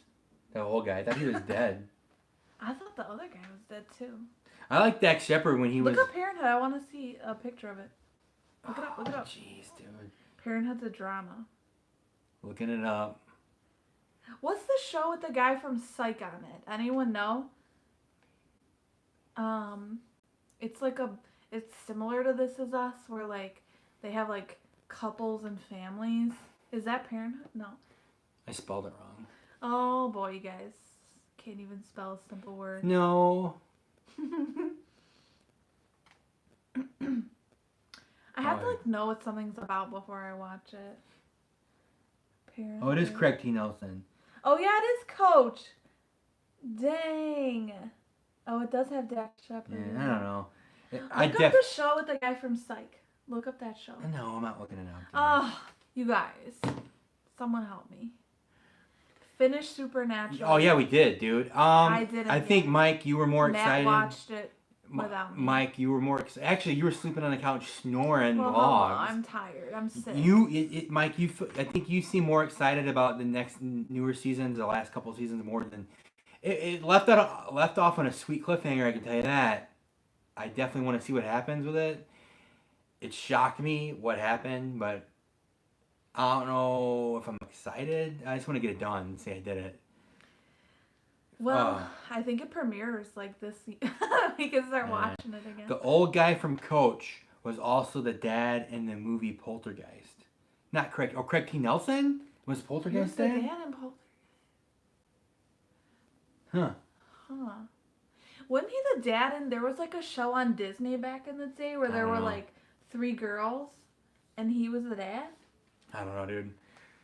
That old guy. I thought he was dead. I thought the other guy was dead too. I like Dax Shepard when he was... Look up Parenthood. I want to see a picture of it. Look it up. Look it up. Jeez, dude. Parenthood's a drama. Looking it up. What's the show with the guy from Psych on it? Anyone know? It's like it's similar to This Is Us, where like they have like couples and families. Is that Parenthood? No. I spelled it wrong. Oh boy, you guys can't even spell a simple word. No. I have to like know what something's about before I watch it. Parenthood. Oh, it is Craig T. Nelson. Oh yeah, it is Coach. Dang. Oh, it does have Dax Shepard. Yeah, I don't know. Look up the show with the guy from Psych. Look up that show. No, I'm not looking it up. Oh, you guys. Someone help me. Finish Supernatural. Oh yeah, we did, dude. I didn't. I think Mike, you were more excited. Matt watched it without me. Mike, you were more excited. Actually, you were sleeping on the couch snoring well, vlogs. I'm tired. I'm sick. Mike, I think you seem more excited about the next newer seasons, the last couple of seasons more than it left off on a sweet cliffhanger. I can tell you that. I definitely want to see what happens with it. It shocked me what happened, but I don't know if I'm excited. I just want to get it done and say I did it. Well, I think it premieres like this. We can start watching it again. The old guy from Coach was also the dad in the movie Poltergeist. Not Craig. Oh, Craig T. Nelson was Poltergeist the dad? dad in Poltergeist. Huh. Wasn't he the dad in? There was like a show on Disney back in the day where there were like 3 girls, and he was the dad. I don't know, dude.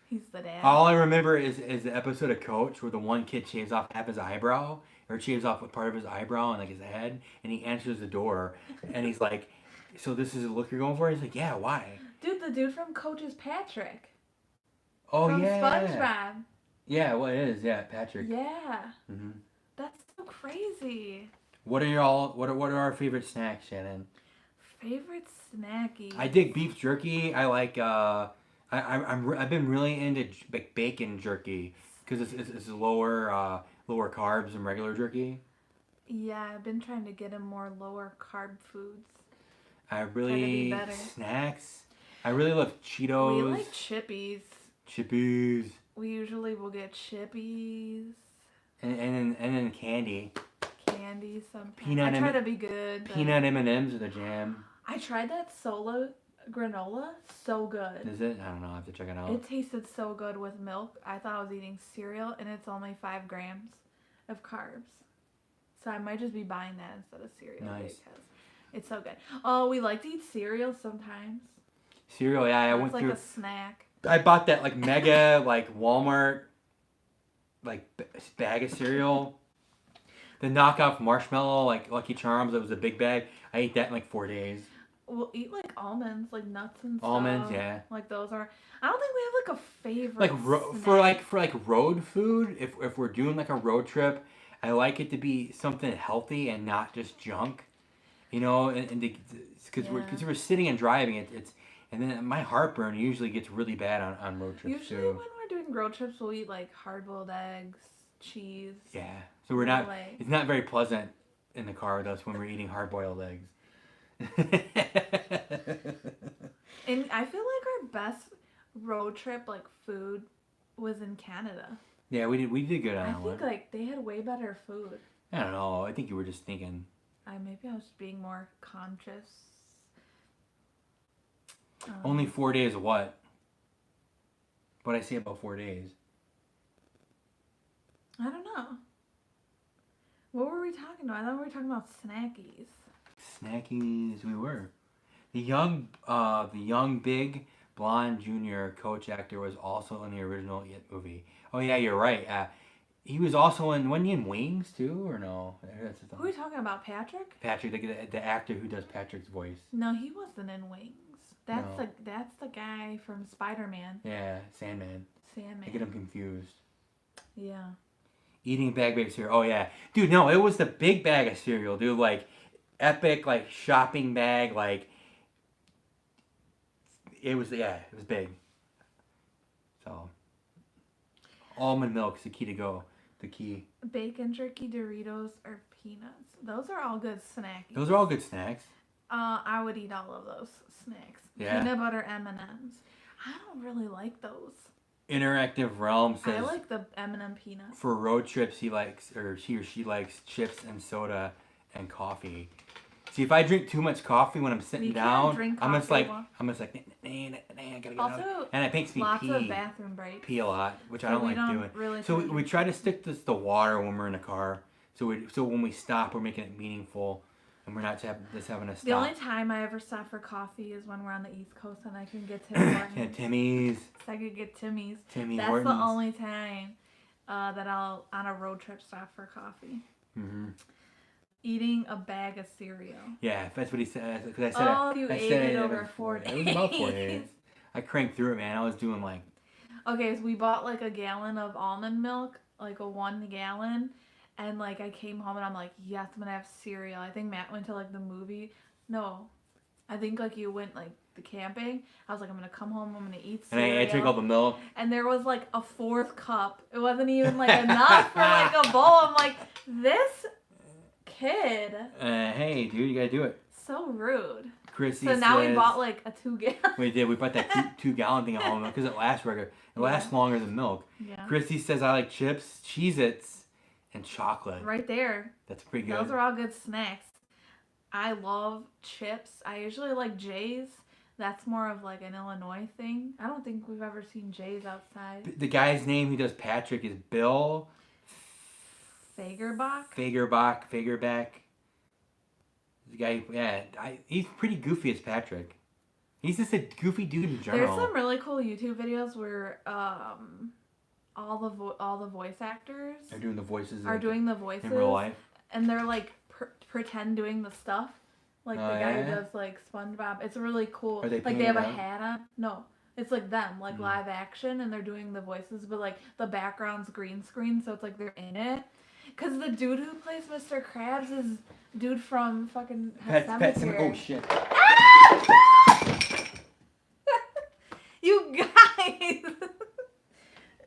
He's the dad. All I remember is the episode of Coach where the one kid shaves off half his eyebrow, or shaves off part of his eyebrow and like his head, and he answers the door, and he's like, "So this is the look you're going for?" He's like, "Yeah, why?" Dude, the dude from Coach is Patrick. Oh from yeah. SpongeBob. Yeah, well it is. Yeah, Patrick. Yeah. Mm-hmm. That's so crazy. What are our favorite snacks, Shannon? Favorite snacky. I dig beef jerky. I like I've been really into bacon jerky because it's lower carbs than regular jerky. Yeah, I've been trying to get him more lower carb foods. I really snacks. I really love Cheetos. We like Chippies. Chippies. We usually will get Chippies. And then candy. Candy sometimes. I try to be good. Peanut M&Ms with a jam. I tried that solo granola. So good. Is it? I don't know. I have to check it out. It tasted so good with milk. I thought I was eating cereal, and it's only 5 grams of carbs. So I might just be buying that instead of cereal. Nice. Because it's so good. Oh, we like to eat cereal sometimes. Cereal, yeah. I went through. It's like a snack. I bought that like mega like Walmart like bag of cereal. The knockoff marshmallow like Lucky Charms. It was a big bag. I ate that in like 4 days. We'll eat like almonds, like nuts and stuff. Almonds, yeah. Like those are. I don't think we have like a favorite. For road food. If we're doing like a road trip, I like it to be something healthy and not just junk. You know, and because we're sitting and driving, it's and then my heartburn usually gets really bad on road trips usually too. When we're doing road trips, we'll eat like hard-boiled eggs, cheese. Yeah, so we're not. It's not very pleasant in the car with us when we're eating hard-boiled eggs. And I feel like our best road trip like food was in Canada. Yeah, we did good on that one. I think like they had way better food. I don't know. I think you were just thinking. Maybe I was being more conscious. Only 4 days of what? What'd I say about 4 days? I don't know. What were we talking about? I thought we were talking about snackies. Snackies, we were. The young big blonde junior Coach actor was also in the original It movie. Oh yeah, you're right. He was also wasn't he in Wings too, or no? Who are we talking about? Patrick? Patrick, the actor who does Patrick's voice. No, he wasn't in Wings. That's the guy from Spider-Man. Yeah, Sandman. I get him confused. Yeah. Eating a bag of cereal. Oh yeah, dude. No, it was the big bag of cereal, dude. Like epic, like shopping bag. Like it was big. So almond milk's the key to go. The key. Bacon jerky, Doritos, or peanuts. Those are all good snacks. Those are all good snacks. I would eat all of those snacks. Yeah. Peanut butter M&Ms. I don't really like those. Interactive Realm I says like the M&M peanuts. for road trips he or she likes chips and soda and coffee. See, if I drink too much coffee when I'm sitting We can't down, drink I'm just coffee like, while- I gotta get out. Also, And it makes me lots of pee. bathroom breaks. Pee a lot, which I So don't we like don't doing. really So try to we drink try to stick this to water when we're in a car. So when we stop, we're making it meaningful, and we're not just having to stop. The only time I ever stop for coffee is when we're on the East Coast and I can get Tim Hortons. Yeah, Timmy's. I could get Timmy's. Timmy That's Hortons. the only time that I'll on a road trip stop for coffee. Mm-hmm. Eating a bag of cereal. Yeah, that's what he said. Because I said you I ate said it over 4 days. It was about 4 days. I cranked through it, man. I was doing like. Okay, so we bought like a gallon of almond milk, like a 1 gallon, and like I came home and I'm like, yes, I'm gonna have cereal. I think Matt went to like the movie. No, I think like you went like the camping. I was like, I'm gonna come home, I'm gonna eat And cereal. I drank all the milk. And there was like a 4th cup. It wasn't even like enough for like a bowl. I'm like, this kid, Hey, dude, you gotta do it. so rude. Chrissy So now we says- bought like a 2 gallon. We did. We bought that 2-gallon thing at home because it lasts regular. It lasts longer than milk. Yeah. Chrissy says I like chips, Cheez-Its, and chocolate. Right there. That's pretty good. Those are all good snacks. I love chips. I usually like Jay's. That's more of like an Illinois thing. I don't think we've ever seen Jay's outside. The guy's name who does Patrick is Bill Fagerbach? Fagerback. The guy, yeah, he's pretty goofy as Patrick. He's just a goofy dude in general. There's some really cool YouTube videos where all the voice actors They're doing the voices. are doing the voices in real life. and they're like pretend doing the stuff. Like the guy yeah? who does like SpongeBob. It's really cool. Are they like they painted have a up? hat on. No. It's like them, like live action, and they're doing the voices, but like the background's green screen, so it's like they're in it. Cause the dude who plays Mr. Krabs is dude from fucking Pet Sematary. Oh shit! You guys,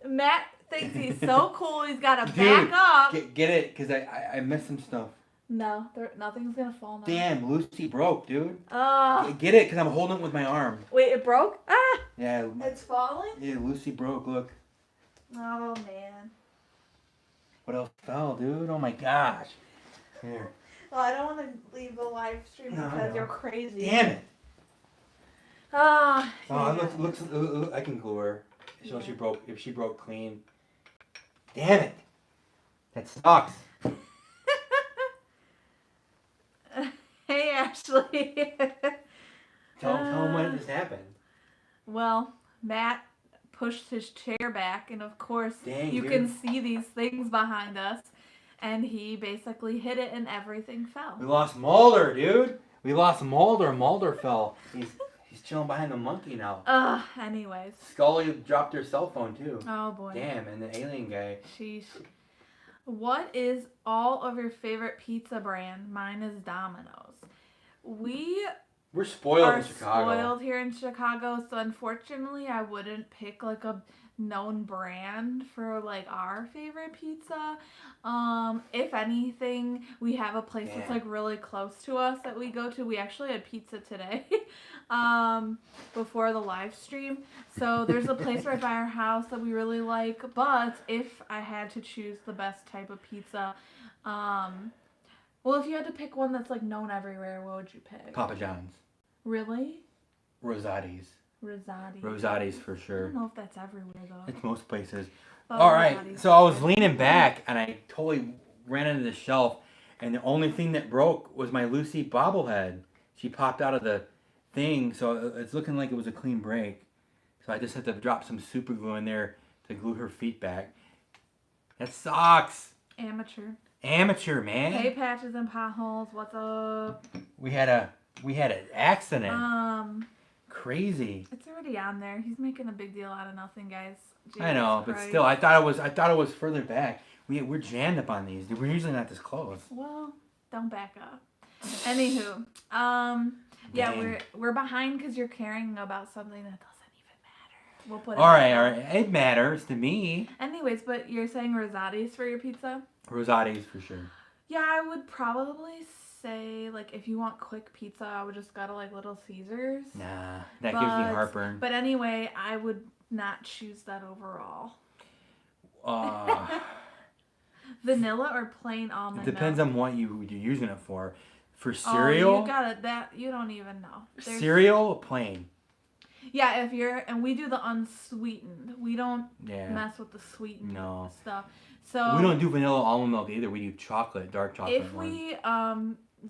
Matt thinks he's so cool. He's got to back up. Get it? Cause I missed some stuff. No, nothing's gonna fall now. Damn, Lucy broke, dude. Oh, Get it? Cause I'm holding it with my arm. wait, it broke? Ah, Yeah. it's falling. Yeah, Lucy broke. Look. Oh man. What else fell, dude? Oh my gosh. Here. Well, I don't want to leave the live stream No, because no. you're crazy. Damn it. Ah. Oh, yeah. it looks. I can glue her. So Yeah. she broke. If she broke clean. Damn it. That sucks. Hey, Ashley. Tell him when this happened. Well, Matt pushed his chair back, and of course, Dang, you dude. can see these things behind us. And he basically hit it, and everything fell. We lost Mulder, dude. We lost Mulder. Mulder fell. He's chilling behind the monkey now. Anyways. Scully dropped her cell phone too. Oh boy. Damn, and the alien guy. Sheesh. What is all of your favorite pizza brand? Mine is Domino's. We We're spoiled are in Chicago. spoiled here in Chicago, so unfortunately I wouldn't pick like a known brand for like our favorite pizza. If anything, we have a place that's Yeah. like really close to us that we go to. We actually had pizza today before the live stream, so there's a place right by our house that we really like. But if I had to choose the best type of pizza, well, if you had to pick one that's like known everywhere, what would you pick? Papa John's. Really? Rosati's. Rosati. Rosati's for I sure. don't know if that's everywhere though. It's most places. Oh, All right, Rosati's. so I was leaning back and I totally ran into the shelf, and the only thing that broke was my Lucy bobblehead. She popped out of the thing, so it's looking like it was a clean break. So I just had to drop some super glue in there to glue her feet back. That sucks. Amateur. Amateur, man. Hey, patches and potholes. What's up? We had an accident. Crazy. It's already on there. He's making a big deal out of nothing, guys. I know, Jesus but Christ. still, I thought it was further back. We're jammed up on these. We're usually not this close. Well, don't back up. Anywho, yeah, Dang. we're behind because you're caring about something that doesn't even matter. We'll put it. All right, out all there. right. It matters to me. Anyways, but you're saying Rosati's for your pizza? Rosati's for sure. Yeah, I would probably say like if you want quick pizza, I would just go to like Little Caesars. Nah, that gives me heartburn. But anyway, I would not choose that overall? Uh, Vanilla or plain it almond depends milk? on what you're using it for. For Oh, cereal, you got it. That you don't even know. cereal, plain. Yeah, and we do the unsweetened. We don't Yeah. mess with the sweetened No. stuff. So We don't do vanilla almond milk either. We do chocolate, dark chocolate if one. we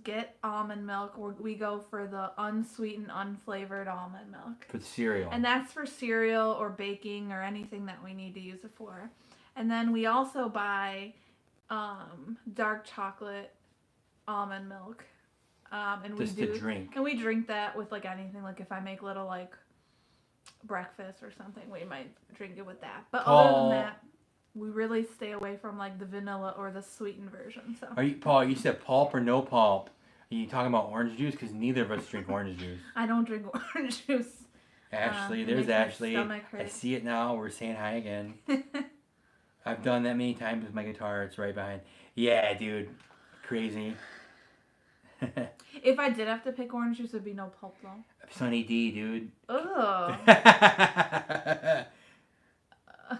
get almond milk, we go for the unsweetened, unflavored almond milk. For the cereal. And that's for cereal or baking or anything that we need to use it for. And then we also buy dark chocolate almond milk. And Just to drink. And we drink that with like anything. Like if I make little like breakfast or something, we might drink it with that. But other than that, we really stay away from like the vanilla or the sweetened version. So. Are you, Paul? You said pulp or no pulp? Are you talking about orange juice? Because neither of us drink orange juice. I don't drink orange juice. Ashley, It there's makes my Ashley. stomach hurt. I see it now. We're saying hi again. I've done that many times with my guitar. It's right behind. Yeah, dude. Crazy. If I did have to pick orange juice, it'd be no pulp though. Sunny D, dude. Ugh.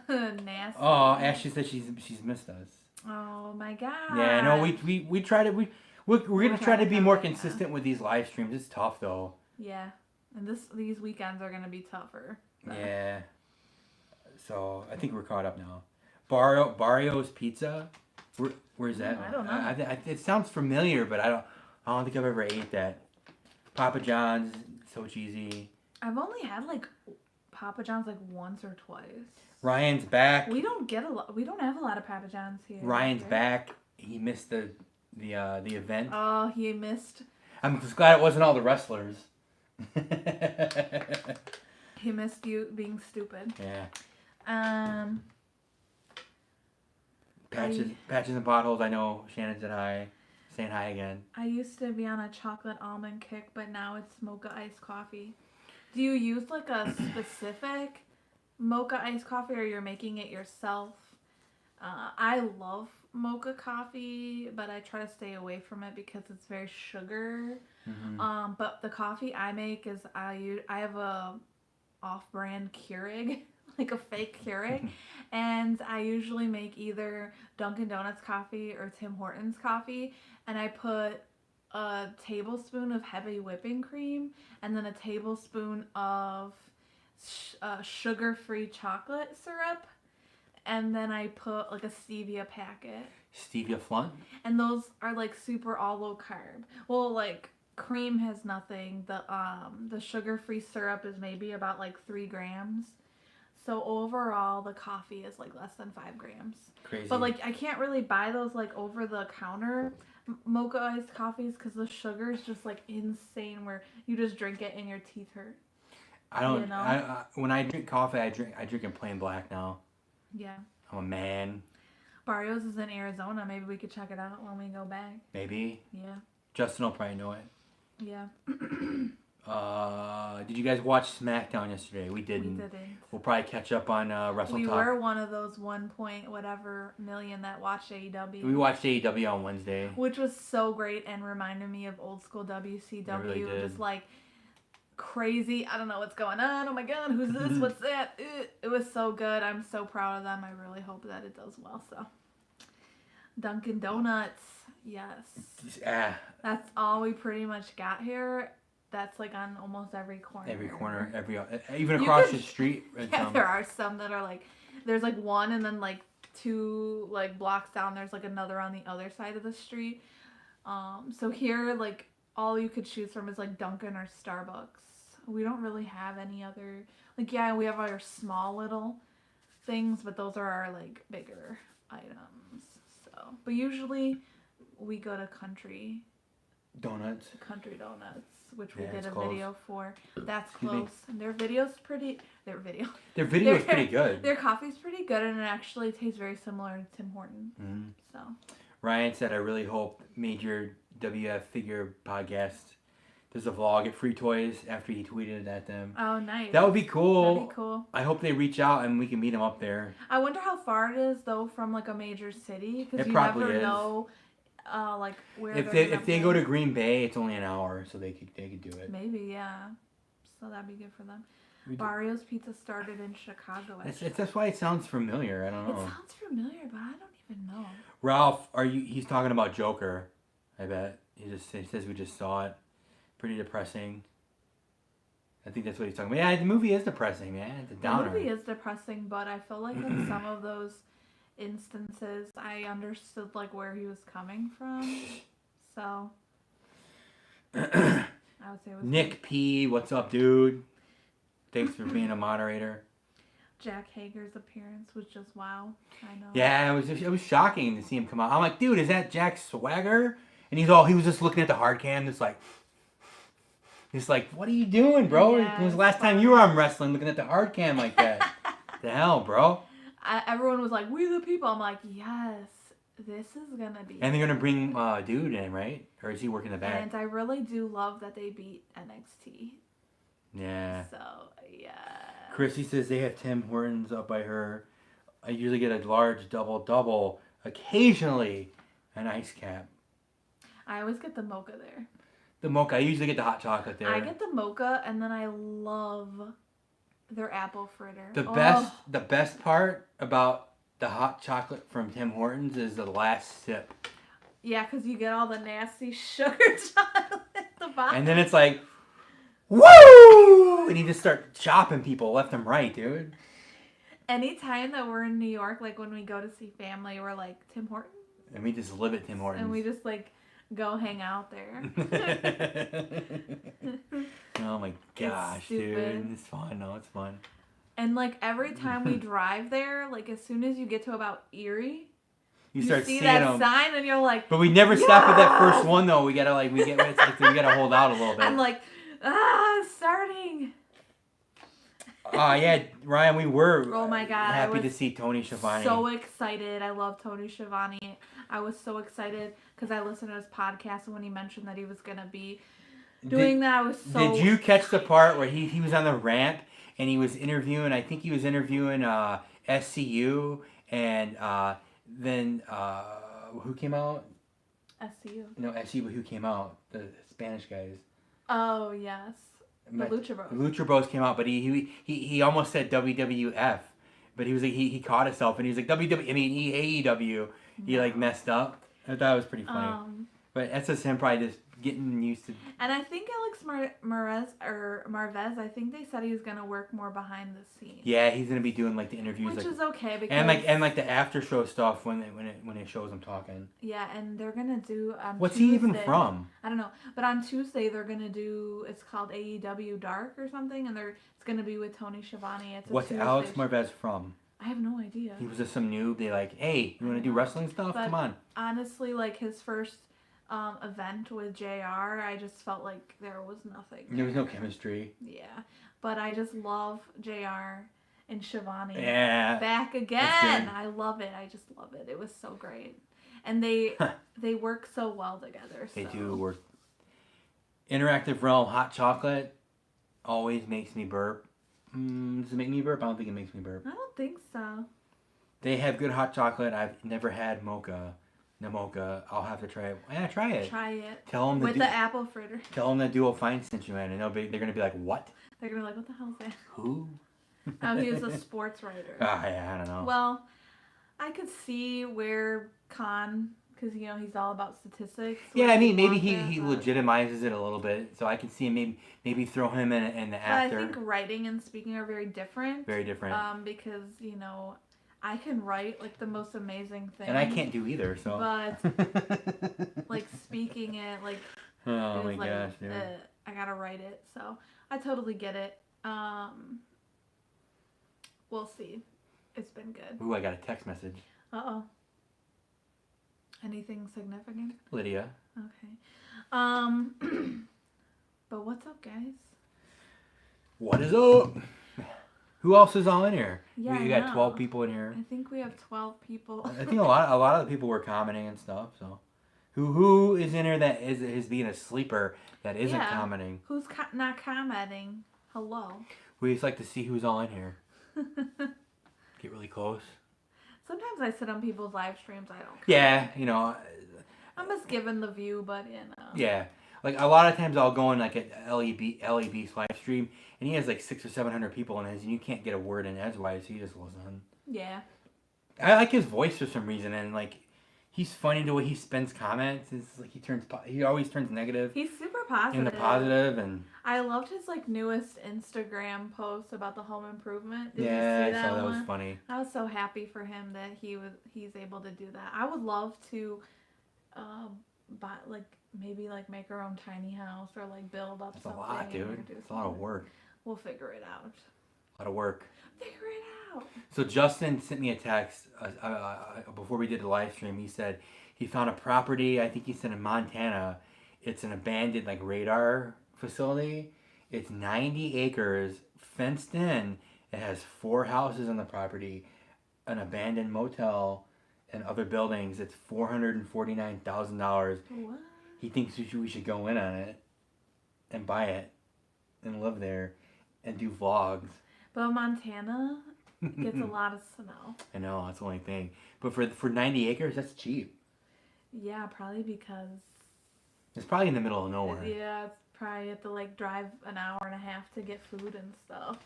Nasty. Oh, Ashley said she's missed us. Oh my god. Yeah, no, we try to we're gonna try to be more yeah. consistent with these live streams. It's tough though. Yeah, and these weekends are gonna be tougher. But. Yeah. So I think we're caught up now. Barrio's Pizza. Where's that? I don't know. It sounds familiar, but I don't think I've ever ate that. Papa John's, so cheesy. I've only had like Papa John's like once or twice. Ryan's back. We don't get a lot. We don't have a lot of Papa John's here. Ryan's back. He missed the event. Oh, he missed. I'm just glad it wasn't all the wrestlers. He missed you being stupid. Yeah. Patches and potholes. I know Shannon said hi. Saying hi again. I used to be on a chocolate almond kick, but now it's mocha iced coffee. Do you use like a specific mocha iced coffee, or you're making it yourself? I love mocha coffee, but I try to stay away from it because it's very sugar. Mm-hmm. But the coffee I make is I have a off-brand Keurig, like a fake Keurig, and I usually make either Dunkin' Donuts coffee or Tim Hortons coffee, and I put a tablespoon of heavy whipping cream and then a tablespoon of sugar-free chocolate syrup, and then I put like a stevia packet. Stevia Flunt? And those are like super all low carb. Well, like cream has nothing. The sugar-free syrup is maybe about like 3 grams. So overall, the coffee is like less than 5 grams. Crazy. But like I can't really buy those like over the counter mocha iced coffees because the sugar is just like insane. Where you just drink it and your teeth hurt. I don't. You know? When I drink coffee, I drink in plain black now. Yeah. I'm a man. Barrios is in Arizona. Maybe we could check it out when we go back. Maybe. Yeah. Justin will probably know it. Yeah. Did you guys watch SmackDown yesterday? We didn't. We didn't. We'll probably catch up on Wrestle We Talk. were one of those 1 point whatever million that watched AEW. We watched AEW on Wednesday. Which was so great and reminded me of old school WCW. It really did. Just like crazy. I don't know what's going on. Oh my god, who's this? What's that? It was so good. I'm so proud of them. I really hope that it does well. So, Dunkin' Donuts, yes. That's all we pretty much got here. That's like on almost every corner. Every corner, even across the street. Yeah, there are some that are like, there's like one and then like 2 like blocks down there's like another on the other side of the street. So here like all you could choose from is like Dunkin' or Starbucks. We don't really have any other, like, yeah, we have our small little things, but those are our like bigger items. So, but usually we go to Country Donuts, which we Yeah, did it's a close. video for. That's close. And their video's pretty. Their video is pretty good. Their coffee's pretty good, and it actually tastes very similar to Tim Horton. Mm-hmm. So. Ryan said, "I really hope Major WF Figure Podcast does a vlog at Free Toys after he tweeted at them." Oh, nice. That would be cool. That'd be cool. I hope they reach out and we can meet them up there. I wonder how far it is though from like a major city, because you probably never is. know. Like where If they go to Green Bay, it's only an hour, so they could do it. Maybe, yeah. So that'd be good for them. Barrio's Pizza started in Chicago. That's why it sounds familiar. I don't It know. sounds familiar, but I don't even know. Ralph, he's talking about Joker. I bet he says we just saw it. Pretty depressing. I think that's what he's talking about. Yeah, the movie is depressing, man. It's a downer. The movie is depressing, but I feel like in some of those instances, I understood like where he was coming from. So I would say it was Nick P, what's up, dude? Thanks for being a moderator. Jack Hager's appearance was just wow. I know. Yeah, it was shocking to see him come out. I'm like, dude, is that Jack Swagger? And he was just looking at the hard cam, just like, what are you doing, bro? Yeah, When was the last time you were on wrestling looking at the hard cam like that? The hell, bro? Everyone was like, "We the people." I'm like, yes, this is gonna be. And they're gonna bring dude in, right? Or is he working the back? And I really do love that they beat NXT. Yeah. So yeah. Chrissy says they have Tim Hortons up by her. I usually get a large double, occasionally an ice cap. I always get the mocha there. The mocha. I usually get the hot chocolate there. I get the mocha, and then I love their apple fritter. The best part about the hot chocolate from Tim Hortons is the last sip. Yeah, because you get all the nasty sugar chocolate at the bottom. And then it's like, woo! And you just start chopping people left and right, dude. Anytime that we're in New York, like when we go to see family, we're like, Tim Hortons? And we just live at Tim Hortons. And we just like go hang out there. Oh my gosh, dude. It's fun. No, it's fun. And like every time we drive there, like as soon as you get to about Erie, you start see seeing that them. sign and you're like, but we never stop at that first one though. We gotta we gotta hold out a little bit. I'm like, it's starting. Yeah, Ryan, we were Oh my God, happy to see Tony Schiavone. So excited. I love Tony Schiavone. I was so excited because I listened to his podcast, and when he mentioned that he was going to be doing that, I was so Did you catch the part where he was on the ramp and he was interviewing, I think he was interviewing SCU and then who came out? SCU. No, SCU, but who came out? The Spanish guys. Oh, yes. The Lucha Bros. Lucha Bros came out, but he almost said WWF, but he was like he caught himself and he was like AEW. He like messed up. I thought it was pretty funny. But that's just him probably just getting used to. And I think Alex Marvez, I think they said he was gonna work more behind the scenes. Yeah, he's gonna be doing like the interviews, which like, is okay because and like the after show stuff when it shows him talking. Yeah, and they're gonna do. What's Tuesday, he even from? I don't know, but on Tuesday they're gonna do. It's called AEW Dark or something, and it's gonna be with Tony Schiavone. What's Alex Marvez from? I have no idea. He was just some noob. They like, hey, you want to do wrestling stuff? But come on. Honestly, like his first event with JR, I just felt like there was nothing. There was no chemistry. Yeah, but I just love JR and Schiavone. Yeah. Back again. I love it. I just love it. It was so great, and they work so well together. They do work. Interactive Realm hot chocolate always makes me burp. Does it make me burp? I don't think it makes me burp. I don't think so. They have good hot chocolate. I've never had mocha. No mocha. I'll have to try it. Yeah, try it. Try it. Tell them with the apple fritter. Tell them that Duo Fine sent you in, and they're gonna be like, what? They're gonna be like, what the hell is that? Who? He was a sports writer. Yeah, I don't know. Well, I could see where Khan, because he's all about statistics. Yeah, I mean maybe he legitimizes it a little bit, so I can see him maybe throw him in the after. But I think writing and speaking are very different. Very different. Because I can write like the most amazing thing. And I can't do either, so. But like speaking it, like. Oh my gosh, dude. I gotta write it, so I totally get it. We'll see. It's been good. Ooh, I got a text message. Uh-oh. Anything significant? Lydia. Okay. But what's up, guys? What is up? Who else is all in here? Yeah, you got 12 people in here. I think we have 12 people. I think a lot of the people were commenting and stuff. So, who is in here that is being a sleeper that isn't commenting? Who's not commenting? Hello. We just like to see who's all in here. Get really close. Sometimes I sit on people's live streams. I don't care. Yeah, I'm just giving the view, but Yeah. Like a lot of times I'll go in like at LEB's live stream, and he has like 600 or 700 people in his, and you can't get a word in edgewise. So you just listen. Yeah. I like his voice for some reason, and like he's funny the way he spends comments. It's like he always turns negative He's super positive. into positive, and I loved his like newest Instagram post about the home improvement. Did yeah, you see I saw that one? was funny. I was so happy for him that he's able to do that. I would love to, buy like maybe like make our own tiny house or like build up That's a something. lot, dude. or do It's a lot of something. work. We'll figure it out. A lot of work. Figure it out. So Justin sent me a text before we did the live stream. He said he found a property. I think he said in Montana. It's an abandoned like radar facility. It's 90 acres, fenced in. It has 4 houses on the property, an abandoned motel, and other buildings. It's $449,000. What? He thinks we should go in on it, and buy it, and live there, and do vlogs. But Montana gets a lot of snow. I know, that's the only thing. But for 90 acres, that's cheap. Yeah, probably because. It's probably in the middle of nowhere. Yeah, it's probably have to like drive an hour and a half to get food and stuff.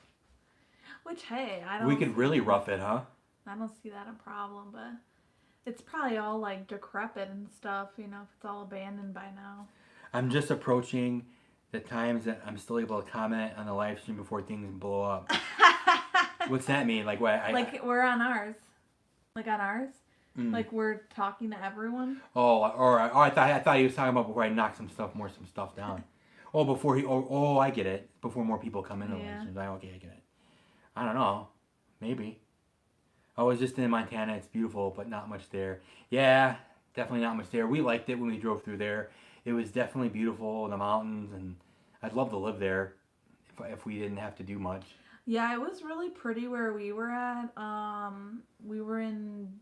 Which hey, I don't. We could see really that- rough it, huh? I don't see that a problem, but it's probably all like decrepit and stuff. You know, if it's all abandoned by now. I'm just approaching the times that I'm still able to comment on the live stream before things blow up. What's that mean? Like what? Like we're on ours. Like on ours. Mm. Like we're talking to everyone. I thought he was talking about before I knock some stuff down. Oh, before he. Oh, I get it. Before more people come in. Yeah. Okay, I get it. I don't know. Maybe. I was just in Montana. It's beautiful, but not much there. Yeah, definitely not much there. We liked it when we drove through there. It was definitely beautiful, the mountains, and I'd love to live there if we didn't have to do much. Yeah, it was really pretty where we were at. We were in.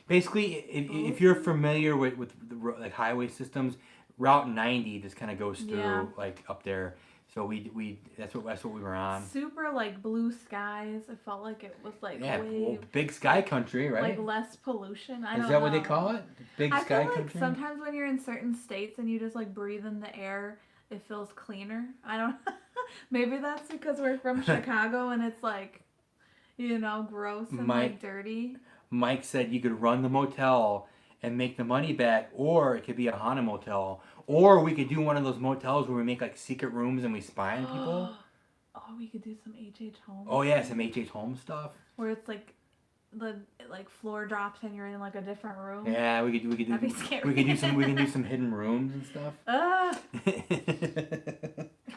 Basically, if you're familiar with the like highway systems, Route 90 just kind of goes through Yeah. like up there. So we that's what we were on. Super like blue skies. It felt like it was like Yeah, way well, big sky country, right? like less pollution. I Is don't that what they know. call it? Big I sky feel like country? sometimes when you're in certain states and you just like breathe in the air, it feels cleaner. I don't. Maybe that's because we're from Chicago and it's like, you know, gross and like dirty. Mike said you could run the motel and make the money back, or it could be a haunted motel, or we could do one of those motels where we make like secret rooms and we spy on people. Oh, we could do some H.H. Holmes. Oh yeah, some H.H. Holmes stuff. Where it's like the like floor drops and you're in like a different room. Yeah, we could do. That'd be scary. We can do some hidden rooms and stuff.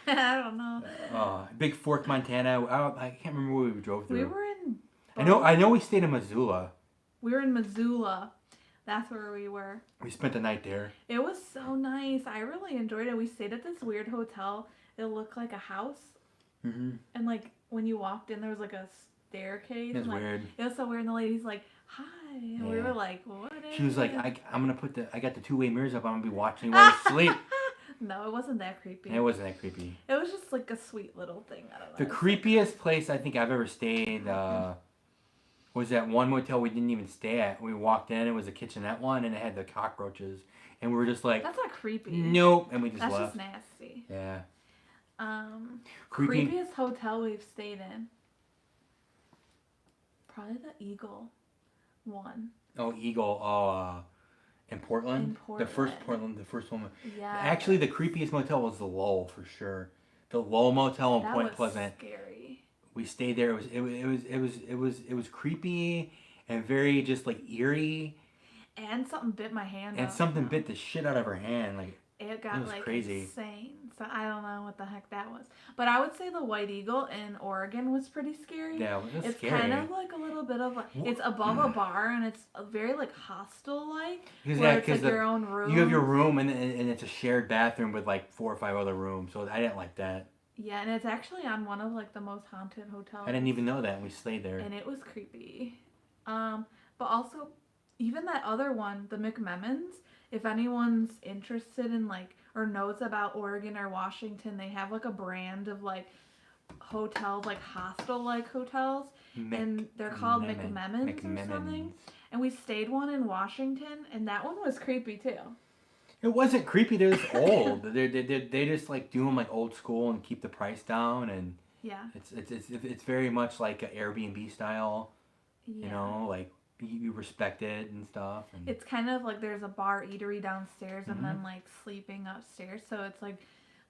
I don't know. Big Fork, Montana. I can't remember where we drove through. We were in. I know we stayed in Missoula. We were in Missoula. That's where we were. We spent the night there. It was so nice. I really enjoyed it. We stayed at this weird hotel. It looked like a house. Mhm. And like when you walked in, there was like a staircase. That's and, like, weird. It was so weird. And the lady's like, "Hi," and we Yeah. were like, "What?" She was like, I'm gonna I got the 2-way mirrors up. I'm gonna be watching while you sleep. No, it wasn't that creepy. It wasn't that creepy. It was just like a sweet little thing. I don't know. The creepiest place I think I've ever stayed was that one motel we didn't even stay at. We walked in, it was a kitchenette one, and it had the cockroaches. And we were just like, That's not creepy. nope. And we just That's left. just nasty. Yeah. Creepiest hotel we've stayed in. Probably the Eagle one. Oh, Eagle. Oh, in Portland? In The first one. Yeah. Actually, the creepiest motel was the Lowell for sure. The Lowell Motel in that Point was Pleasant. scary. We stayed there. It was creepy and very just like eerie. And something bit my hand And off. something bit the shit out of her hand. Like It got was like crazy. insane. So I don't know what the heck that was. But I would say the White Eagle in Oregon was pretty scary. yeah, it was It's scary. kind of like a little bit of it's above a bar and it's a very like hostel like Because where it's like the- your own room. You have your room and it's a shared bathroom with like 4 or 5 other rooms. So I didn't like that. Yeah, and it's actually on one of like the most haunted hotels. I didn't even know that. And we stayed there. And it was creepy. But also even that other one, the McMemmons, if anyone's interested in like or knows about Oregon or Washington, they have like a brand of like hotels, like hostel like hotels, and they're called McMemmons or something. And we stayed one in Washington, and that one was creepy too. It wasn't creepy. They're just old. They just like do them like old school and keep the price down, and Yeah. it's very much like an Airbnb style. Yeah. You know, like you respect it and stuff. And It's kind of like there's a bar eatery downstairs and Mhm. then like sleeping upstairs, so it's like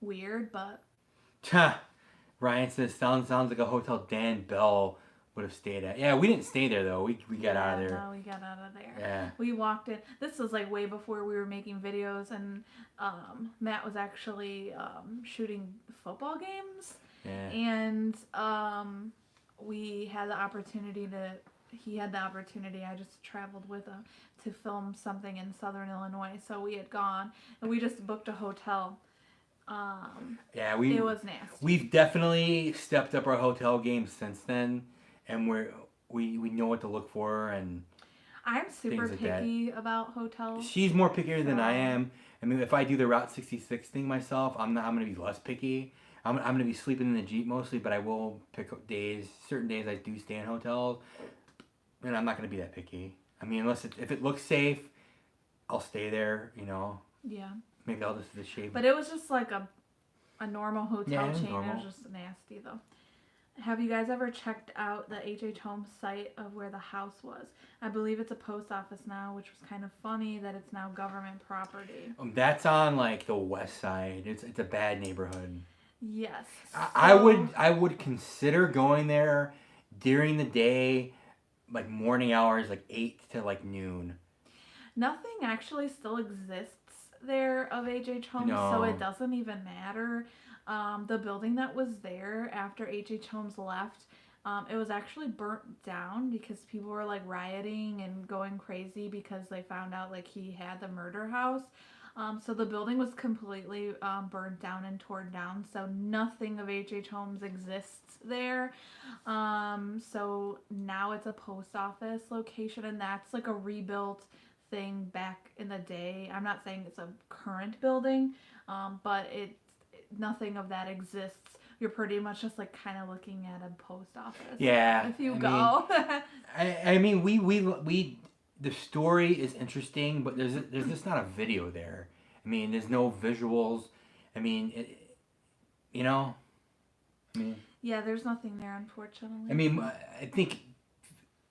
weird, but Ryan says sounds like a hotel Dan Bell would have stayed at. Yeah, we didn't stay there though. We got out of there. No, we got out of there. Yeah. We walked in. This was like way before we were making videos, and Matt was actually shooting football games, Yeah. and we had the opportunity to. He had the opportunity. I just traveled with him to film something in Southern Illinois, so we had gone and we just booked a hotel. Yeah, It was nasty. We've definitely stepped up our hotel game since then, and we know what to look for. And I'm super things like that. picky about hotels. she's more pickier than I So- am. I mean, if I do the Route 66 thing myself, I'm gonna be less picky. I'm gonna be sleeping in the Jeep mostly, but I will pick up certain days I do stay in hotels, and I'm not gonna be that picky. I mean, if it looks safe, I'll stay there. You know, Yeah. maybe I'll just shave. But it was just like a normal hotel Yeah, it was chain. It normal. was just nasty though. Have you guys ever checked out the H.H. Holmes site of where the house was? I believe it's a post office now, which was kind of funny that it's now government property. That's on like the west side. It's a bad neighborhood. Yes. I would consider going there during the day, like morning hours, like 8 to like noon. Nothing actually still exists there of H.H. Holmes, so No. it doesn't even matter. The building that was there after H.H. Holmes left, it was actually burnt down because people were like rioting and going crazy because they found out like he had the murder house. So the building was completely burnt down and torn down. So nothing of H.H. Holmes exists there. So now it's a post office location, and that's like a rebuilt thing back in the day. I'm not saying it's a current building, but nothing of that exists. You're pretty much just like kind of looking at a post office. Yeah. If you go. I mean, we the story is interesting, but there's just not a video there. I mean, there's no visuals. I mean, you know. I mean. Yeah, there's nothing there, unfortunately. I mean, I think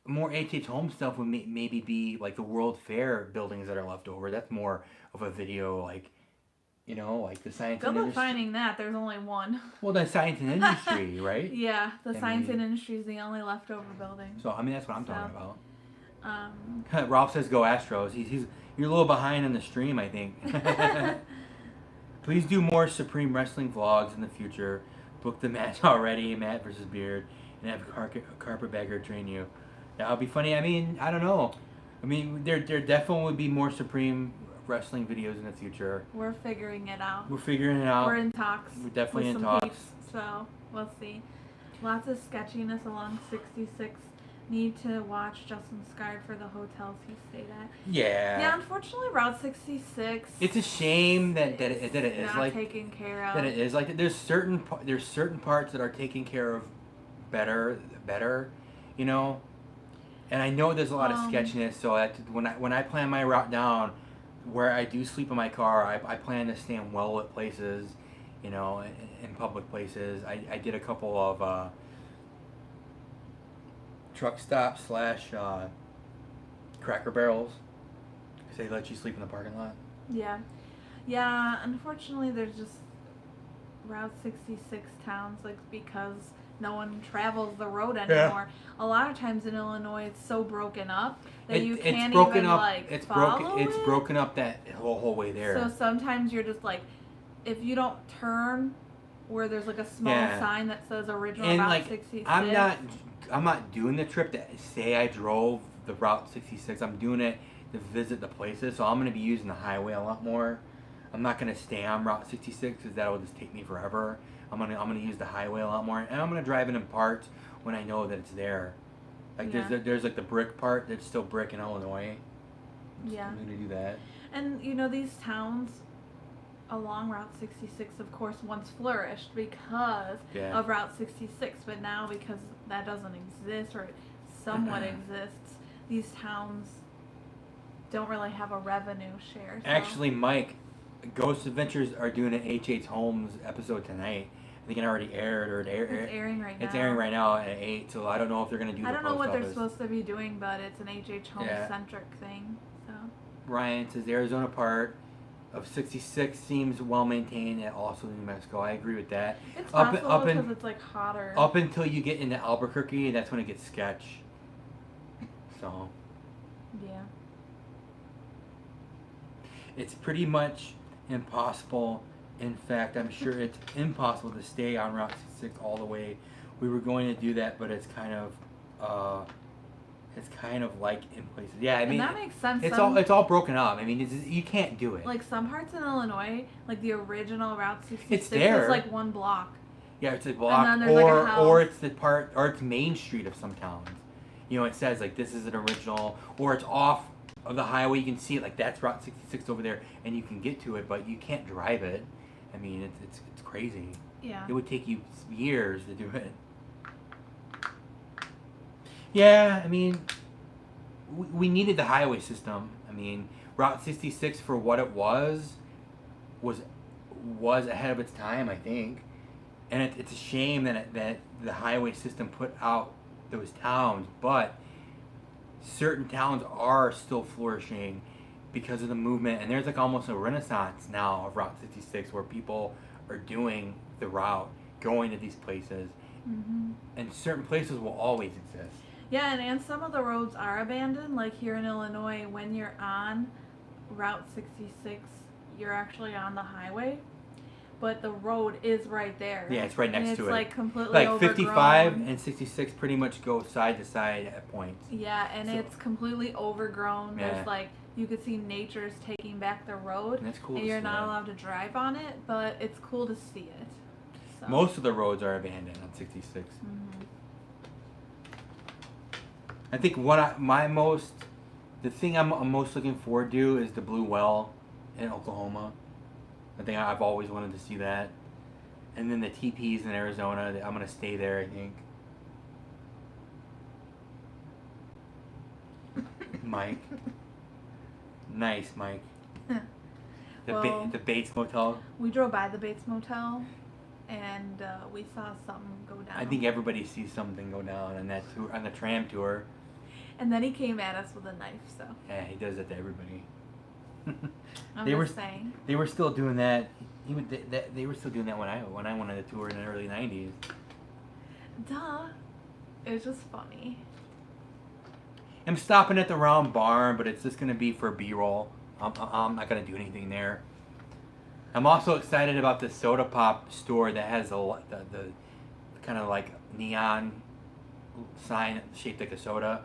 more H.H. Holmes stuff would maybe be like the World Fair buildings that are left over. That's more of a video, like, you know, like the science. Good luck finding that. There's only one. Well, the science and industry, right? Yeah, the science mean- and industry is the only leftover building. So I mean, that's what I'm talking So- about. Ralph says, "Go Astros." You're a little behind on the stream, I think. Please do more Supreme Wrestling vlogs in the future. Book the match already, Matt versus Beard, and have Carpetbagger train you. That'll be funny. I mean, I don't know. I mean, there definitely would be more Supreme Wrestling videos in the future. We're figuring it out. We're figuring it out. We're in talks. We're definitely with in some talks. peeps, so we'll see. Lots of sketchiness along 66. Need to watch Justin Scarred for the hotels he stayed at. Yeah. Yeah, unfortunately, Route 66. It's a shame that it is not like taken care of. that. It is like that. There's certain parts that are taken care of better, you know. And I know there's a lot of sketchiness, so that when I plan my route down, where I do sleep in my car, I plan to stay in well-lit places, you know, in public places. I did a couple of truck stops / Cracker Barrels, because they let you sleep in the parking lot. Yeah, unfortunately, there's just Route 66 towns, like, because no one travels the road anymore. A lot of times in Illinois, it's so broken up that you can't even, like, follow It's it. broken up that whole way there. So sometimes you're just like, if you don't turn where there's like a small sign that says original and Route like 66. I'm not doing the trip to say I drove the Route 66. I'm doing it to visit the places. So I'm gonna be using the highway a lot more. I'm not gonna stay on Route 66 because that will just take me forever. I'm gonna use the highway a lot more, and I'm gonna drive it in parts when I know that it's there. Like there's like the brick part that's still brick in Illinois. Yeah. I'm gonna do that. And you know, these towns along Route 66, of course, once flourished because of Route 66, but now because that doesn't exist or it somewhat exists, these towns don't really have a revenue share. So. Actually, Mike, Ghost Adventures are doing an H.H. Holmes episode tonight. I think it already aired, or It's airing right now. It's airing right now at 8, so I don't know if they're going to do I the don't know what office. they're supposed to be doing, but it's an H.H. Holmes-centric thing, so. Ryan says the Arizona part of 66 seems well maintained, and also New Mexico. I agree with that. It's possible because it's like hotter. Up until you get into Albuquerque, that's when it gets sketch. So. Yeah. It's pretty much impossible. In fact, I'm sure it's impossible to stay on Route 66 all the way. We were going to do that, but it's kind of like in places. Yeah, I mean, and that makes sense. It's all broken up. I mean, you can't do it. Like some parts in Illinois, like the original Route 66, it's there. It's like one block. Yeah, it's a block, and then there's like a house. Or it's the part, or it's Main Street of some towns. You know, it says like this is an original, or it's off of the highway. You can see it like that's Route 66 over there, and you can get to it, but you can't drive it. I mean, it's crazy. Yeah. It would take you years to do it. Yeah, I mean, we needed the highway system. I mean, Route 66 for what it was ahead of its time, I think. And it's a shame that the highway system put out those towns, but certain towns are still flourishing because of the movement, and there's like almost a renaissance now of Route 66 where people are doing the route, going to these places, and certain places will always exist. Yeah, and some of the roads are abandoned, like here in Illinois, when you're on Route 66, you're actually on the highway, but the road is right there. Yeah, it's right next to it. It's like completely like overgrown. 55 and 66 pretty much go side to side at points. Yeah, and So- it's completely overgrown. Yeah. There's like, you could see nature's taking back the road. And that's cool. And to you're see not that. allowed to drive on it, but it's cool to see it. So. Most of the roads are abandoned on 66. Mm-hmm. I think the thing I'm most looking forward to is the Blue Well in Oklahoma. I think I've always wanted to see that. And then the TPs in Arizona, I'm going to stay there, I think. Mike. Nice, Mike. The Bates Motel. We drove by the Bates Motel, and we saw something go down. I think everybody sees something go down on that tour, on the tram tour. And then he came at us with a knife, so. Yeah, he does that to everybody. I'm They just saying. They were still doing that. They were still doing that when I went on the tour in the early '90s. Duh. It was just funny. I'm stopping at the round barn, but it's just gonna be for B-roll. I'm not gonna do anything there. I'm also excited about the soda pop store that has the kind of like neon sign shaped like a soda.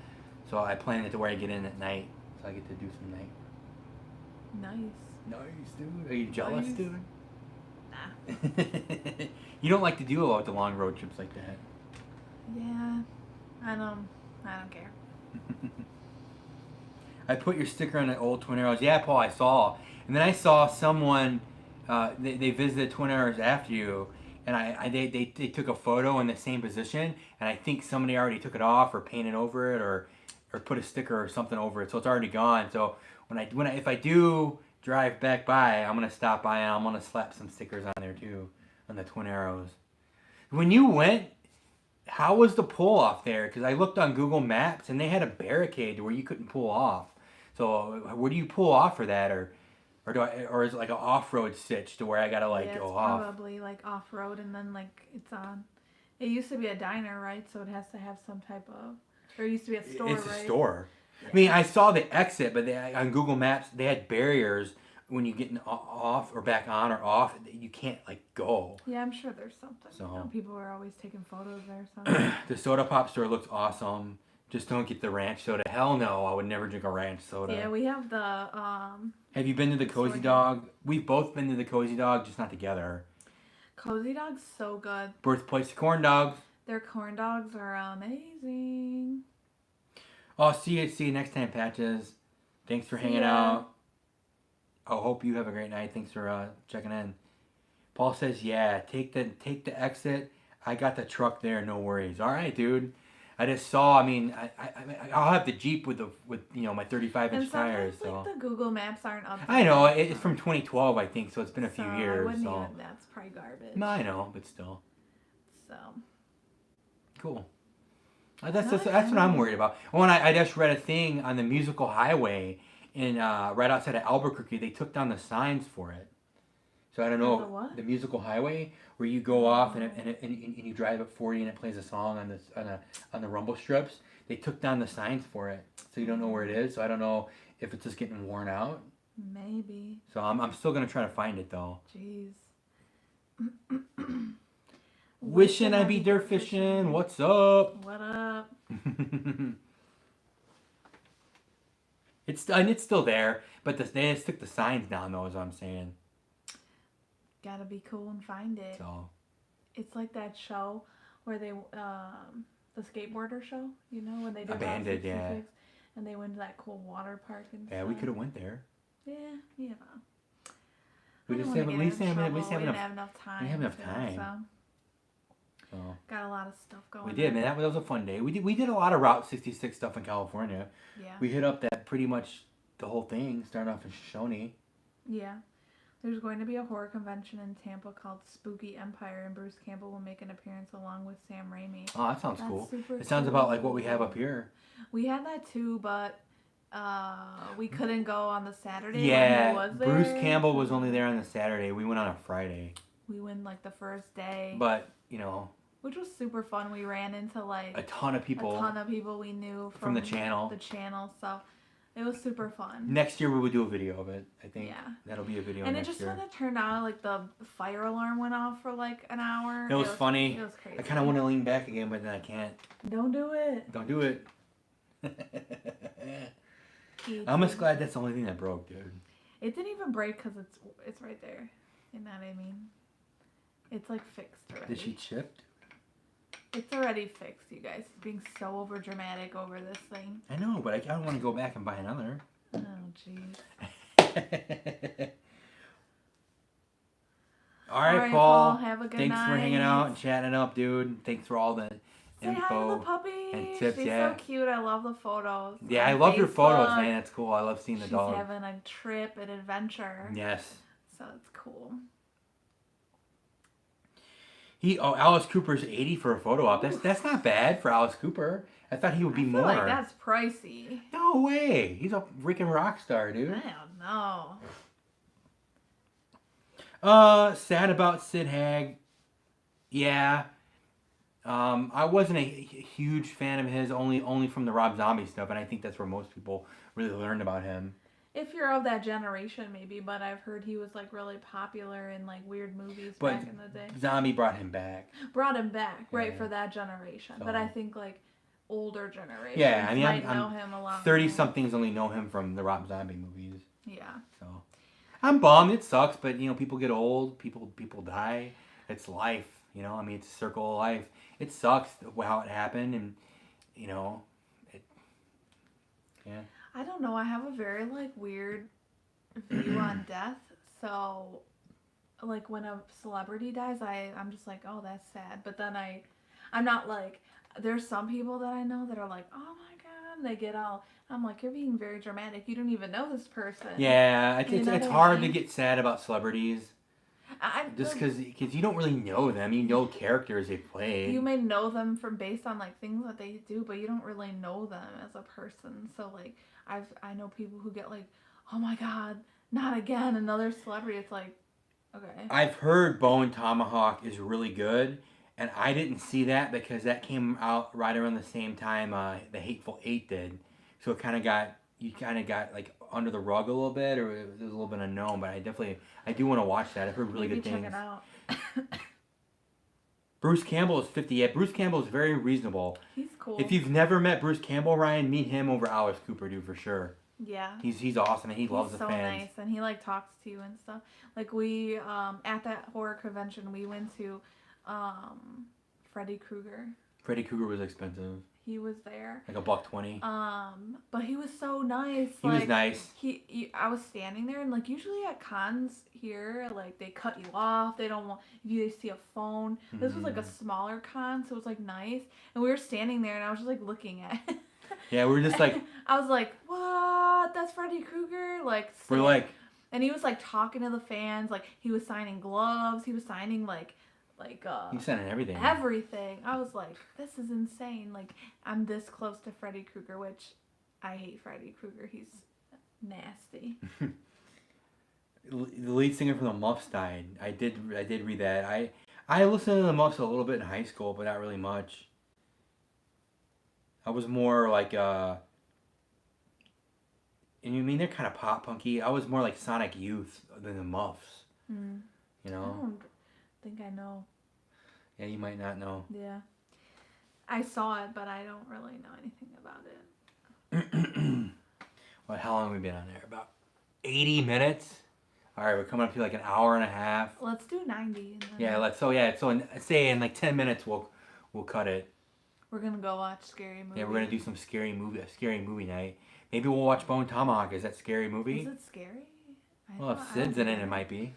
So I plan it to where I get in at night, so I get to do some night. Nice. Nice, dude. Are you jealous, Nice. dude? Nah. You don't like to do a lot of the long road trips like that. Yeah. I don't care. I put your sticker on the old Twin Arrows. Yeah, Paul, I saw. And then I saw someone, they visited Twin Arrows after you, and they took a photo in the same position, and I think somebody already took it off or painted over it or put a sticker or something over it, so it's already gone. So if I do drive back by, I'm gonna stop by and I'm gonna slap some stickers on there too, on the Twin Arrows. When you went, how was the pull off there? Because I looked on Google Maps and they had a barricade where you couldn't pull off. So where do you pull off for that, or is it like an off-road stitch to where I gotta Yeah, go it's off? probably like off-road, and then like it's on. It used to be a diner, right? So it has to have some type of. Or it used to be a store, It's right? a store. Yeah. I mean, I saw the exit, but on Google Maps they had barriers when you get off or back on or off. You can't like go. Yeah, I'm sure there's something. So- You know, people are always taking photos there. So. The soda pop store looks awesome. Just don't get the ranch soda. Hell no, I would never drink a ranch soda. Yeah, we have the Have you been to the Cozy Sorry. Dog? We've both been to the Cozy Dog, just not together. Cozy Dog's so good. Birthplace of Corn Dogs. Their corn dogs are amazing. Oh, see you next time, Patches. Thanks for See hanging ya. out. I hope you have a great night. Thanks for checking in. Paul says, yeah, take the exit. I got the truck there, no worries. All right, dude. I just saw. I mean, I'll have the Jeep with my 35 And inch tires. sometimes like So the Google Maps aren't updated. I know it's from 2012, I think. So it's been a few I years. wouldn't So even. That's probably garbage. no, I know, but still, So. cool. That's what I'm worried about. When I just read a thing on the musical highway in right outside of Albuquerque, they took down the signs for it. So I don't know The what? the musical highway where you go off and you drive at 40 and it plays a song on the rumble strips. They took down the signs for it, so you don't know where it is. So I don't know if it's just getting worn out. Maybe. So I'm still gonna try to find it though. Jeez. Wishing I be dirt fishing. What's up? What up? It's still there, but they just took the signs down though. Is what I'm saying. Gotta be cool and find it. So It's like that show where they the skateboarder show, you know, when they did Abandoned, Route yeah. 66 and they went to that cool water park and yeah, stuff. we could have went there. Yeah, yeah. We I just don't have wanna at get least in have trouble. at least have We enough. didn't have enough time. We didn't have enough to, time. So So got a lot of stuff going. we did, man. That was a fun day. We did a lot of Route 66 stuff in California. Yeah. We hit up that pretty much the whole thing, starting off in Shoshone. Yeah. There's going to be a horror convention in Tampa called Spooky Empire, and Bruce Campbell will make an appearance along with Sam Raimi. Oh, that sounds That's cool. super It sounds cool. about like what we have up here. We had that too, but we couldn't go on the Saturday. When he Yeah, was there. Bruce Campbell was only there on the Saturday. We went on a Friday. We went like the first day, But, which was super fun. We ran into like a ton of people a ton of people we knew from the channel. The channel, so it was super fun. Next year we would do a video of it. I think Yeah. that'll be a video And it next just year. kind of turned out like the fire alarm went off for like an hour. It was funny. It was crazy. I kind of want to lean back again, but then I can't. Don't do it. Don't do it. I'm just glad that's the only thing that broke, dude. It didn't even break because it's right there. You know what I mean? It's like fixed already. Did she chip? It's already fixed, you guys. Being so over dramatic over this thing. I know, but I don't want to go back and buy another. Oh, jeez. All right, Paul. Paul. Have a good Thanks night. for hanging out and chatting it up, dude. Thanks for all the Say hi to info the puppy. and tips. She's Yeah, so cute. I love the photos. yeah. I On love your photos, Facebook. man. That's cool. I love seeing the She's dog. having a trip, an adventure. Yes. So it's cool. Alice Cooper's 80 for a photo op. That's not bad for Alice Cooper. I thought he would be I feel more. like that's pricey. No way. He's a freaking rock star, I dude. don't know. Sad about Sid Haig. Yeah. I wasn't a huge fan of his, only from the Rob Zombie stuff, and I think that's where most people really learned about him. If you're of that generation, maybe, but I've heard he was like really popular in like weird movies But back in the day. Zombie brought him back. Brought him back, right, Yeah. for that generation. So- But I think like older generations Yeah, I mean, might I'm know him a lot. 30-somethings only know him from the Rob Zombie movies. Yeah. So I'm bummed. It sucks, but people get old. People die. It's life. I mean, it's a circle of life. It sucks how it happened, and yeah. I don't know. I have a very like weird view on death. So like when a celebrity dies, I'm just like, oh, that's sad. But then I'm not like, there's some people that I know that are like, oh my god, and they get all. I'm like, you're being very dramatic. You don't even know this person. Yeah, You know it's what I hard to mean? get sad about celebrities. Just because you don't really know them. You know characters they played. You may know them from based on like things that they do, but you don't really know them as a person. So like I know people who get like, oh my god, not again, another celebrity. It's like, okay. I've heard Bone Tomahawk is really good, and I didn't see that because that came out right around the same time The Hateful Eight did. So it kind of got like under the rug a little bit, or it was a little bit unknown. But I do want to watch that. I've heard really Maybe good check things. it out. Bruce Campbell is 50. Yeah, Bruce Campbell is very reasonable. He's cool. If you've never met Bruce Campbell, Ryan, meet him over Alice Cooper, dude, for sure. Yeah. He's awesome, and he loves He's the so fans. nice, and he like talks to you and stuff. Like we at that horror convention we went to, Freddy Krueger. Freddy Krueger was expensive. he was there. Like $1.20. But he was so nice. He was nice. I was standing there, and like usually at cons here, like they cut you off. They don't want if you see a phone. This was like a smaller con, so it was like nice. And we were standing there, and I was just like looking at it. Yeah, we were just like. I was like, what? That's Freddy Krueger? Like. We're like. And he was like talking to the fans, like he was signing gloves. He was signing He's signing everything. Everything. I was like, this is insane. Like, I'm this close to Freddy Krueger, which I hate Freddy Krueger. He's nasty. The lead singer from the Muffs died. I did read that. I listened to the Muffs a little bit in high school, but not really much. I was more like and you mean they're kind of pop punky. I was more like Sonic Youth than the Muffs. Mm. You know. I don't think I know. Yeah, you might not know. Yeah. I saw it, but I don't really know anything about it. Well, how long have we been on there? About 80 minutes? All right, we're coming up to like an hour and a half. Let's do 90. And then Yeah, so say in like 10 minutes we'll cut it. We're going to go watch Scary Movie. Yeah, we're going to do some scary movie night. Maybe we'll watch Bone Tomahawk. Is that scary movie? Is it scary? Well, if Sid's in it might be.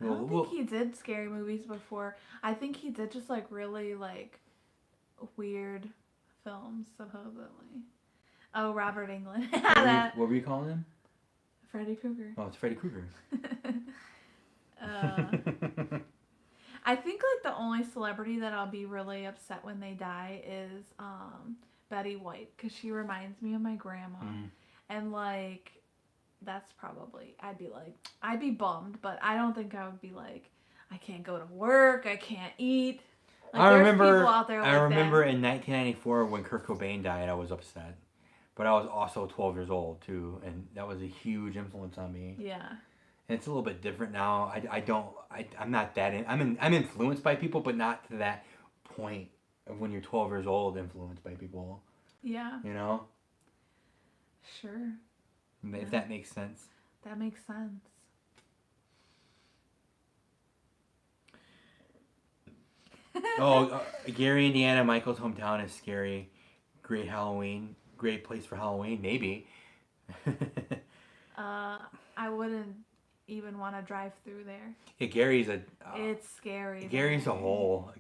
I don't think he did scary movies before. I think he did just like really like weird films, supposedly. Oh, Robert Englund. What were you calling him? Freddy Krueger. Oh, it's Freddy Krueger. I think like the only celebrity that I'll be really upset when they die is Betty White, because she reminds me of my grandma. And like that's probably I'd be bummed, but I don't think I would be like I can't go to work, I can't eat. Like, I remember people out there like in 1994 when Kurt Cobain died, I was upset. But I was also 12 years old too, and that was a huge influence on me. Yeah. And it's a little bit different now. I'm not that I'm influenced by people, but not to that point of when you're 12 years old influenced by people. Yeah. You know? Sure. If that makes sense. That makes sense. Gary, Indiana, Michael's hometown is scary. Great Halloween. Great place for Halloween, maybe. I wouldn't even want to drive through there. Yeah, Gary's a... it's scary. Gary's a hole.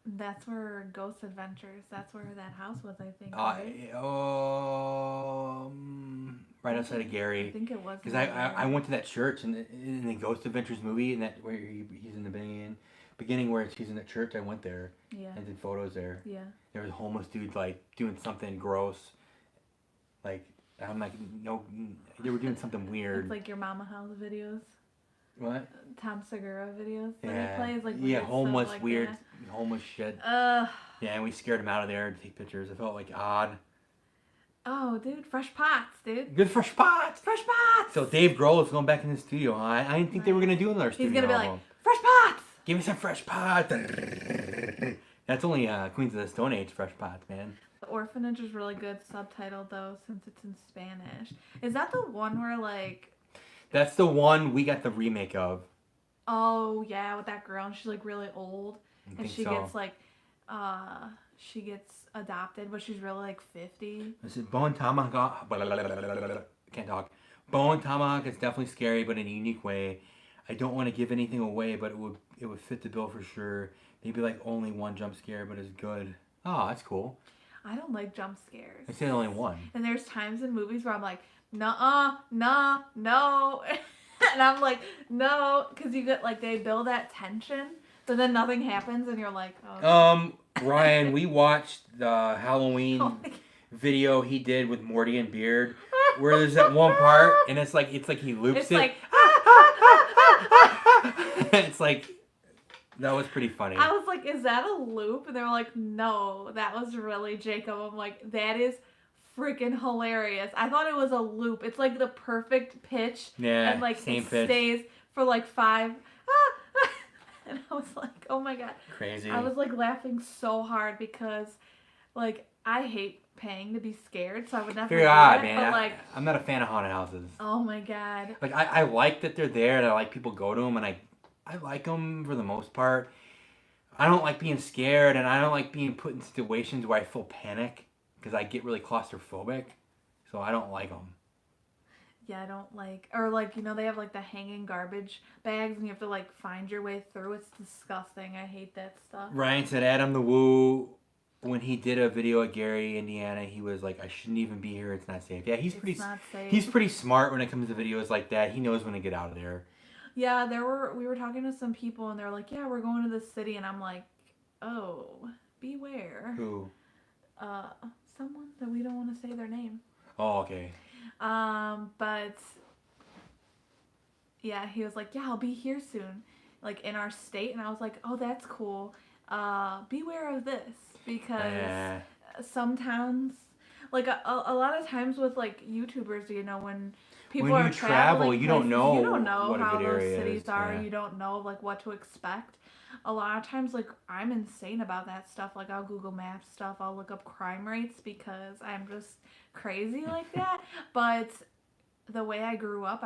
That's where Ghost Adventures, that's where that house was, I think. Right outside of Gary. I think it was. Because I went to that church in the Ghost Adventures movie, and that where he's in the beginning where he's in the church. I went there. Yeah. And did photos there. Yeah. There was a homeless dude like doing something gross. Like I'm like no, they were doing something weird. It's like your Mama House videos. What? Tom Segura videos. Yeah. He plays like weird homeless like weird that. Homeless shit. Yeah, and we scared him out of there to take pictures. It felt like odd. Oh, dude, fresh pots, dude. Good fresh pots. Fresh pots. So Dave Grohl is going back in the studio. I didn't think they were gonna do another studio. He's gonna be like, fresh pots. Give me some fresh pots. That's only Queens of the Stone Age fresh pots, man. The Orphanage is really good subtitled though, since it's in Spanish. Is that the one where like? That's the one we got the remake of. Oh yeah, with that girl, and she's like really old, and she gets like, she gets adopted, but she's really like 50. This is Bone Tomahawk. Can't talk. Bone Tomahawk is definitely scary, but in a unique way. I don't want to give anything away, but it would fit the bill for sure. Maybe like only one jump scare, but it's good. Oh, that's cool. I don't like jump scares. I said only one. And there's times in movies where I'm like, nuh-uh, nah, no. And I'm like, no, because you get like they build that tension, but then nothing happens, and you're like, oh. Ryan, we watched the Halloween video he did with Morty and Beard, where there's that one part, and it's like he loops it's it. Like, it's like that was pretty funny. I was like, is that a loop? And they were like, no, that was really Jacob. I'm like, that is freaking hilarious. I thought it was a loop. It's like the perfect pitch. Yeah, and like same it pitch. Stays for like 5. And I was like, oh my god. Crazy. I was like laughing so hard because like I hate paying to be scared, so I would never Very do odd, it, man. but, like, I'm not a fan of haunted houses. Oh my god. Like I like that they're there, and I like people go to them, and I like them for the most part. I don't like being scared, and I don't like being put in situations where I feel panic because I get really claustrophobic. So I don't like them. Yeah, I don't like, or like, you know, they have like the hanging garbage bags and you have to like find your way through. It's disgusting. I hate that stuff. Ryan said Adam the Woo, when he did a video at Gary, Indiana, he was like, I shouldn't even be here. It's not safe. Yeah, he's It's not safe. he's pretty smart when it comes to videos like that. He knows when to get out of there. Yeah, we were talking to some people and they're like, yeah, we're going to this city. And I'm like, oh, beware. Who? Someone that we don't want to say their name. Oh, okay. But yeah, he was like, yeah, I'll be here soon, like in our state. And I was like, oh, that's cool. Beware of this because some towns, like a lot of times with like YouTubers, you know, when people when are you travel, traveling you don't places, know you don't know what a how good those area cities is. are. Yeah. You don't know like what to expect. A lot of times, like I'm insane about that stuff. Like I'll Google Maps stuff. I'll look up crime rates because I'm just crazy like that. But the way I grew up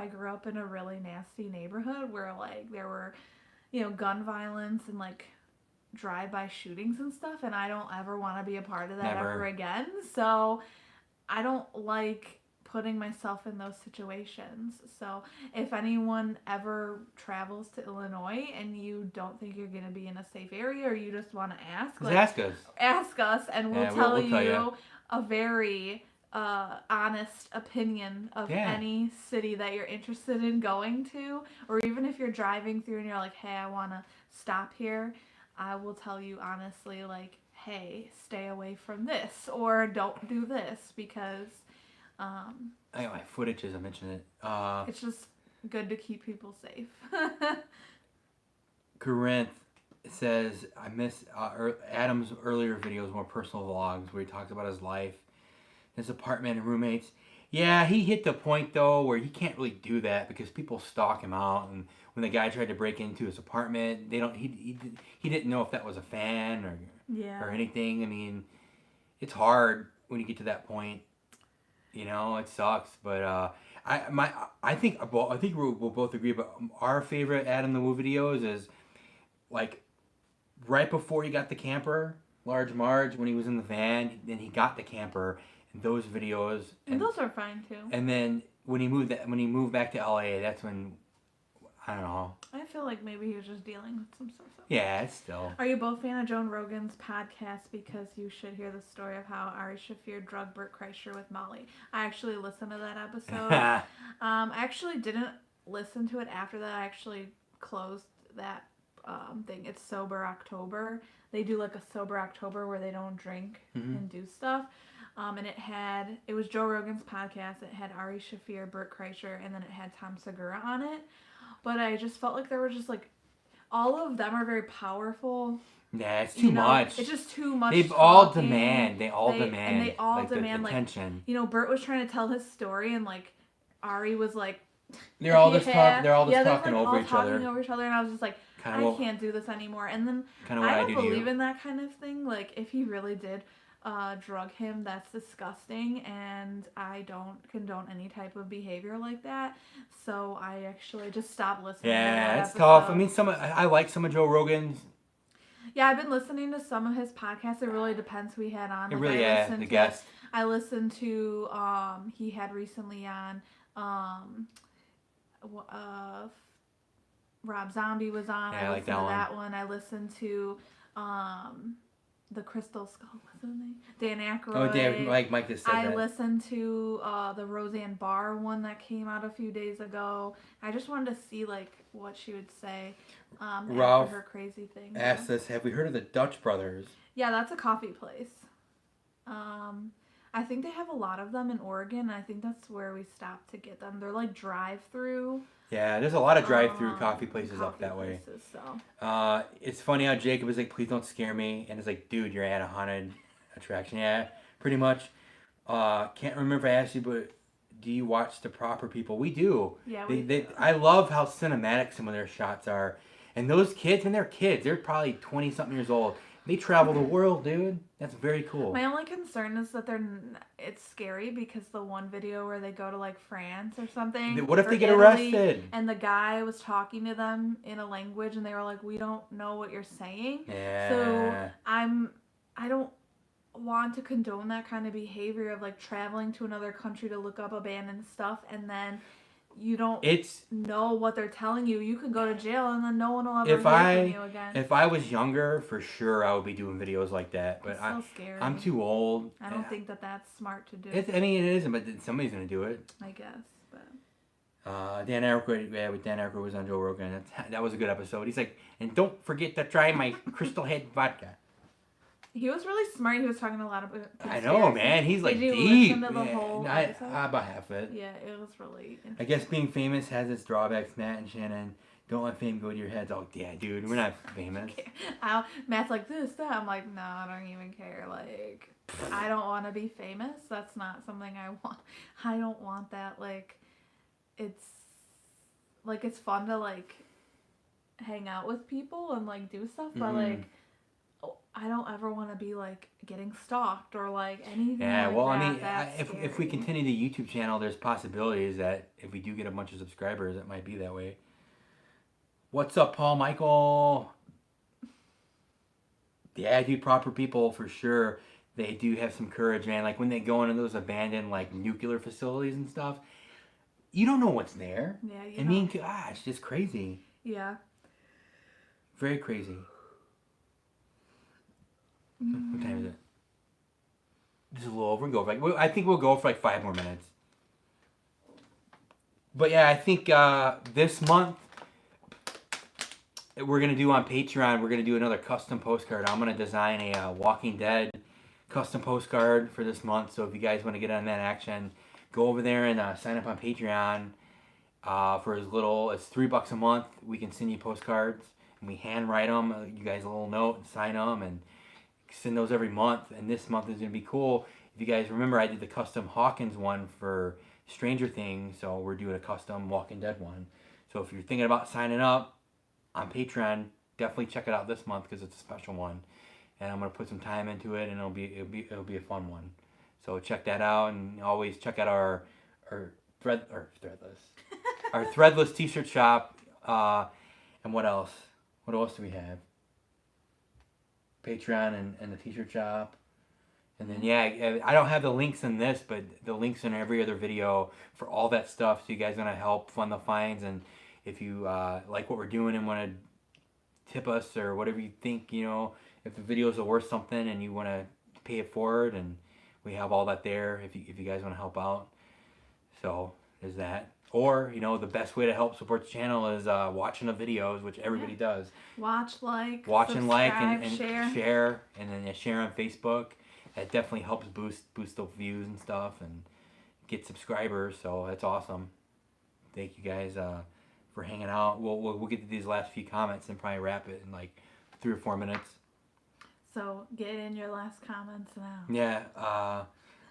in a really nasty neighborhood where like there were, you know, gun violence and like drive-by shootings and stuff, and I don't ever want to be a part of that Never. ever again. So I don't like putting myself in those situations. So if anyone ever travels to Illinois and you don't think you're going to be in a safe area or you just want to ask, Just ask us. Ask us and we'll Yeah, tell we'll tell you ya. a very honest opinion of any city that you're interested in going to, or even if you're driving through and you're like, hey, I want to stop here, I will tell you honestly, like, hey, stay away from this or don't do this because I got my footage as I mentioned it. it's just good to keep people safe. Corinth says, I miss Adam's earlier videos, more personal vlogs, where he talks about his life, his apartment, and roommates. Yeah, he hit the point, though, where he can't really do that because people stalk him out. And when the guy tried to break into his apartment, he didn't know if that was a fan or anything. I mean, it's hard when you get to that point. You know, it sucks. But I think we'll both agree. But our favorite Adam the Woo videos is like right before he got the camper, Large Marge, when he was in the van, then he got the camper, and those videos. And those are fine too. And then when he moved back to LA, that's when, I don't know. I feel like maybe he was just dealing with some stuff. Yeah, it's still. Are you both fan of Joan Rogan's podcast? Because you should hear the story of how Ari Shaffir drugged Bert Kreischer with Molly. I actually listened to that episode. I actually didn't listen to it after that. I actually closed that thing. It's Sober October. They do like a Sober October where they don't drink and do stuff. And it was Joe Rogan's podcast. It had Ari Shaffir, Bert Kreischer, and then it had Tom Segura on it. But I just felt like there were just like, all of them are very powerful. Yeah, it's too much. It's just too much. They all demand like, attention. You know, Bert was trying to tell his story, and like Ari was like, they're all just talking over each other. And I was just like, I can't do this anymore. And then I don't believe in that kind of thing. Like, if he really did drug him, that's disgusting, and I don't condone any type of behavior like that. So I actually just stopped listening. Yeah, it's tough. I mean, I like some of Joe Rogan's. Yeah, I've been listening to some of his podcasts. It really depends who he had on. It really, the guest. I listened to he had recently on Rob Zombie was on. Yeah, I like listened to that one. I listened to the Crystal Skull, what's his name? Dan Aykroyd. Oh, Dan, like Mike just said I listened to the Roseanne Barr one that came out a few days ago. I just wanted to see like what she would say Ralph after her crazy thing. Asked us, have we heard of the Dutch Brothers? Yeah, that's a coffee place. I think they have a lot of them in Oregon. I think that's where we stopped to get them. They're like drive-through. Yeah, there's a lot of drive-through coffee places up that way. So. It's funny how Jacob is like, please don't scare me. And it's like, dude, you're at a haunted attraction. Yeah, pretty much. Can't remember if I asked you, but do you watch The Proper People? We do. Yeah, I love how cinematic some of their shots are. And those kids, and they're kids, they're probably 20-something years old. They travel the world, dude. That's very cool. My only concern is that it's scary because the one video where they go to like France or something. What if or they get Italy, arrested? And the guy was talking to them in a language and they were like, "We don't know what you're saying." Yeah. So I don't want to condone that kind of behavior of like traveling to another country to look up abandoned stuff and then you don't know what they're telling you. You could go to jail and then no one will ever hear from you again. If I was younger, for sure I would be doing videos like that. But it's so scary. I'm too old. I don't think that that's smart to do. I mean, it isn't, but somebody's gonna do it. I guess, but. Dan Aykroyd, with Dan Aykroyd was on Joe Rogan. That was a good episode. He's like, and don't forget to try my Crystal Head vodka. He was really smart. He was talking a lot about. I know, man. He's like Did you deep. listen to the whole episode? About half of it. Yeah, it was really interesting. I guess being famous has its drawbacks, Matt and Shannon. Don't let fame go to your heads. Oh, yeah, dude, we're not famous. Matt's like this, that. I'm like, no, I don't even care. Like, I don't want to be famous. That's not something I want. I don't want that. Like, it's fun to like hang out with people and like do stuff, but like. I don't ever want to be like getting stalked or like anything. Yeah, like well, that. I mean, That's if we continue the YouTube channel, there's possibilities that if we do get a bunch of subscribers, it might be that way. What's up, Paul Michael? Yeah, dude, proper people for sure. They do have some courage, man. Like when they go into those abandoned like nuclear facilities and stuff, you don't know what's there. Yeah, I mean, gosh, it's crazy. Yeah. Very crazy. What time is it? Just a little over and go. I think we'll go for like 5 more minutes. But yeah, I think this month we're gonna do on Patreon. We're gonna do another custom postcard. I'm gonna design a Walking Dead custom postcard for this month. So if you guys want to get on that action, go over there and sign up on Patreon. For as little as $3 a month, we can send you postcards and we handwrite them. You guys a little note and sign them and send those every month. And this month is going to be cool. If you guys remember, I did the custom Hawkins one for Stranger Things, so we're doing a custom Walking Dead one. So if you're thinking about signing up on Patreon, definitely check it out this month because it's a special one. And I'm going to put some time into it, and it'll be a fun one. So check that out, and always check out our threadless our threadless t-shirt shop. And what else? What else do we have? Patreon and the t-shirt shop. And then, yeah, I don't have the links in this, but the links in every other video for all that stuff. So you guys want to help fund the fines. And if you like what we're doing and want to tip us or whatever you think, you know, if the videos are worth something and you want to pay it forward, and we have all that there if you guys want to help out. So there's that. Or, you know, the best way to help support the channel is watching the videos, which everybody does. Watch and like, and share. And then share on Facebook. That definitely helps boost the views and stuff and get subscribers. So that's awesome. Thank you guys for hanging out. We'll get to these last few comments and probably wrap it in like 3 or 4 minutes. So get in your last comments now. Yeah.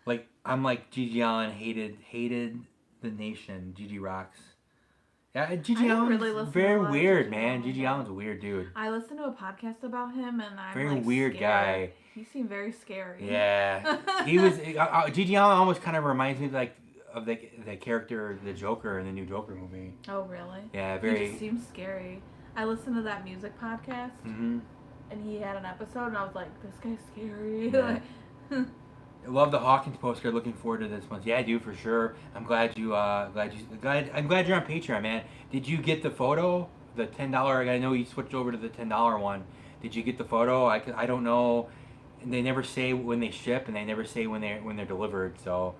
Like I'm like Gigi Allen hated the nation. Gigi rocks. Yeah, Gigi Allen's very weird, man. Gigi Allen's a weird dude. I listened to a podcast about him, and I'm very weird scared. Guy. He seemed very scary. Yeah, he was. Gigi Allen almost kind of reminds me of the character, the Joker in the new Joker movie. Oh, really? Yeah, very. He just seems scary. I listened to that music podcast, and he had an episode, and I was like, "This guy's scary." Yeah. I love the Hawkins postcard. Looking forward to this month. Yeah, I do for sure. I'm glad you're on Patreon, man. Did you get the photo? The $10. I know you switched over to the $10 one. Did you get the photo? I don't know. They never say when they ship, and they never say when they're delivered. So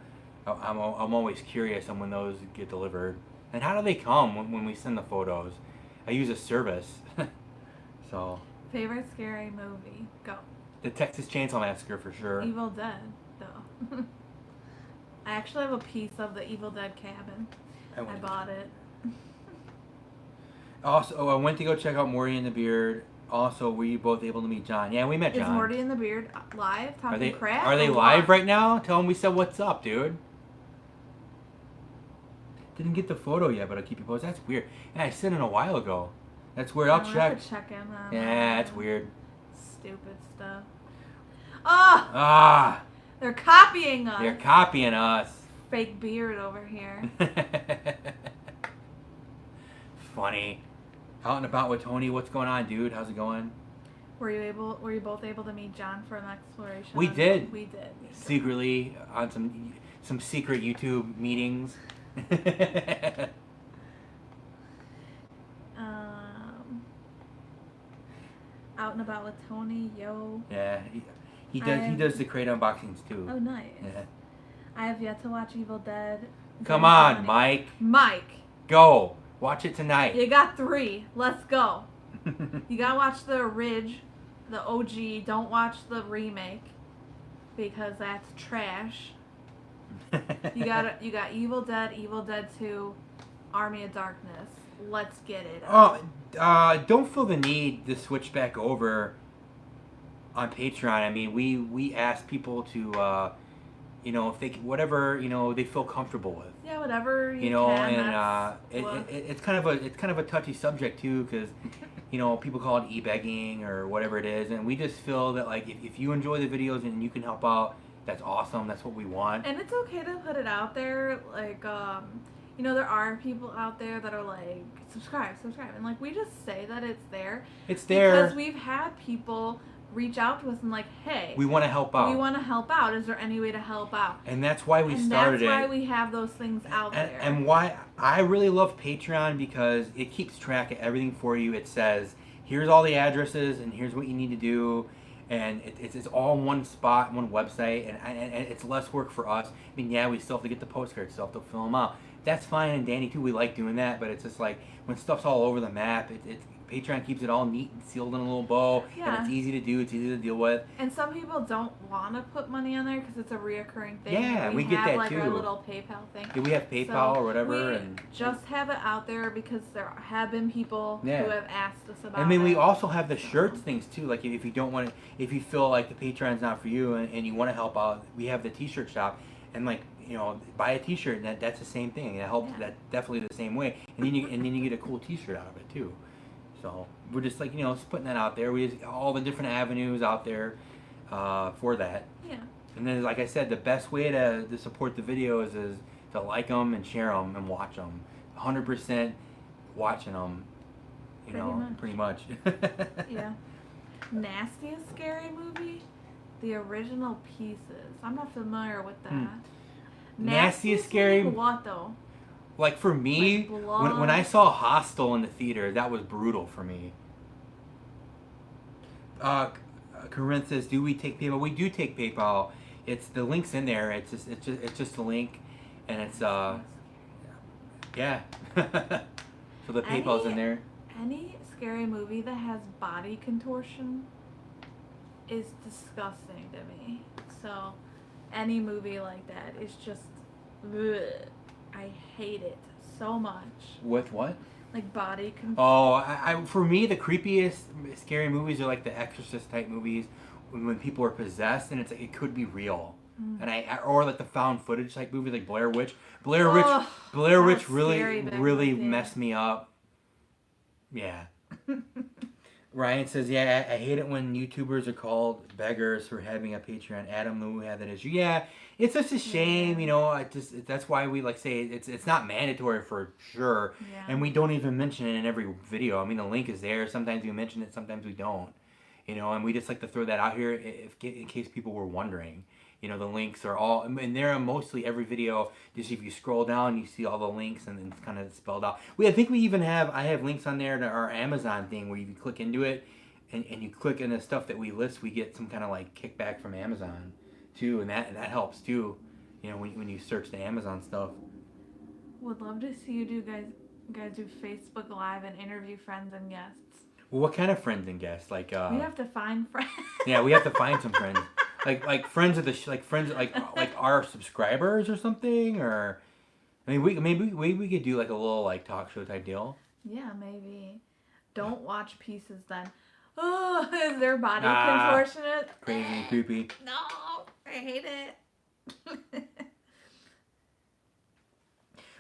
I'm always curious on when those get delivered. And how do they come when we send the photos? I use a service. So. Favorite scary movie? Go. The Texas Chainsaw Massacre for sure. Evil Dead, though. I actually have a piece of the Evil Dead cabin. I bought it. Also, I went to go check out Morty and the Beard. Also, were you both able to meet John? Yeah, we met John. Is Morty and the Beard live talking crap? Are they live right now? Tell them we said what's up, dude. Didn't get the photo yet, but I'll keep you posted. That's weird. Yeah, I sent it a while ago. That's weird. I'll check. Have to check in. Yeah, that's weird. stupid stuff. Oh, Ah, they're copying us. they're copying us. Fake beard over here. Funny. Out and about with Tony. What's going on, dude? How's it going? Were you both able to meet John for an exploration? We did. We did. Secretly on some secret YouTube meetings. Out and about with Tony, yo. Yeah, he does the crate unboxings too. Oh, nice. Yeah. I have yet to watch Evil Dead. Come on, Mike. Mike. Go. Watch it tonight. You got 3. Let's go. You gotta watch the Ridge, the OG. Don't watch the remake because that's trash. You got Evil Dead 2, Army of Darkness. Let's get it. Don't feel the need to switch back over on Patreon. I mean, we ask people to, if they whatever they feel comfortable with. Yeah, whatever you can. And it's kind of a touchy subject too, because people call it e-begging or whatever it is, and we just feel that like if you enjoy the videos and you can help out, that's awesome. That's what we want. And it's okay to put it out there, like there are people out there that are like, subscribe, and like we just say that it's there. It's there because we've had people reach out to us and like, hey, we want to help out. We want to help out. Is there any way to help out? And that's why we started it. That's why we have those things out there. And why I really love Patreon, because it keeps track of everything for you. It says, here's all the addresses and here's what you need to do. And it's all in one spot, one website, and it's less work for us. I mean, yeah, we still have to get the postcards, still have to fill them out. That's fine, and Danny too, we like doing that, but it's just like, when stuff's all over the map, Patreon keeps it all neat and sealed in a little bow, yeah. And it's easy to do, it's easy to deal with. And some people don't want to put money on there because it's a reoccurring thing. Yeah, we get that like too. Our little PayPal thing. Yeah, we have PayPal or whatever. We just have it out there because there have been people who have asked us about it. And then we also have the shirts things too. Like if you don't want to, if you feel like the Patreon's not for you and you want to help out, we have the T-shirt shop, and like, buy a T-shirt, and that's the same thing. It helps. That definitely the same way. And then you get a cool T-shirt out of it too. So we're just like just putting that out there. We just, all the different avenues out there for that. Yeah. And then, like I said, the best way to support the videos is to like them and share them and watch them. 100% watching them. Pretty much. Yeah. Nastiest scary movie? The Original Pieces. I'm not familiar with that. Nastiest scary. What though? Like for me, like when I saw Hostel in the theater, that was brutal for me. Corinne says, "Do we take PayPal?" We do take PayPal. It's the link's in there. It's just a link, and it's yeah. So the PayPal's in there. Any scary movie that has body contortion is disgusting to me. So any movie like that is just, ugh. I hate it so much. With what? Like body contortion. Oh, I for me the creepiest scary movies are like the Exorcist type movies when people are possessed and it's like it could be real. And or like the found footage type movies like Blair Witch. Blair Witch really messed me up. Yeah. Ryan says, yeah, I hate it when YouTubers are called beggars for having a Patreon. Adam Lou had that issue. Yeah, it's just a shame, that's why we say it's not mandatory for sure. Yeah. And we don't even mention it in every video. I mean, the link is there. Sometimes we mention it, sometimes we don't. And we just like to throw that out here in case people were wondering. The links are all, and they're mostly every video. Just if you scroll down, you see all the links, and it's kind of spelled out. I think we even I have links on there to our Amazon thing where you click into it, and you click in the stuff that we list, we get some kind of like kickback from Amazon, too, and that helps too. When you search the Amazon stuff. Would love to see you guys do Facebook Live and interview friends and guests. Well, what kind of friends and guests? Like we have to find friends. Yeah, we have to find some friends. Like friends of the friends like our subscribers or something, or I mean maybe we could do like a little like talk show type deal. Yeah, maybe. Don't watch Pieces then. Oh, is their body contortionate? Crazy, creepy. No, I hate it.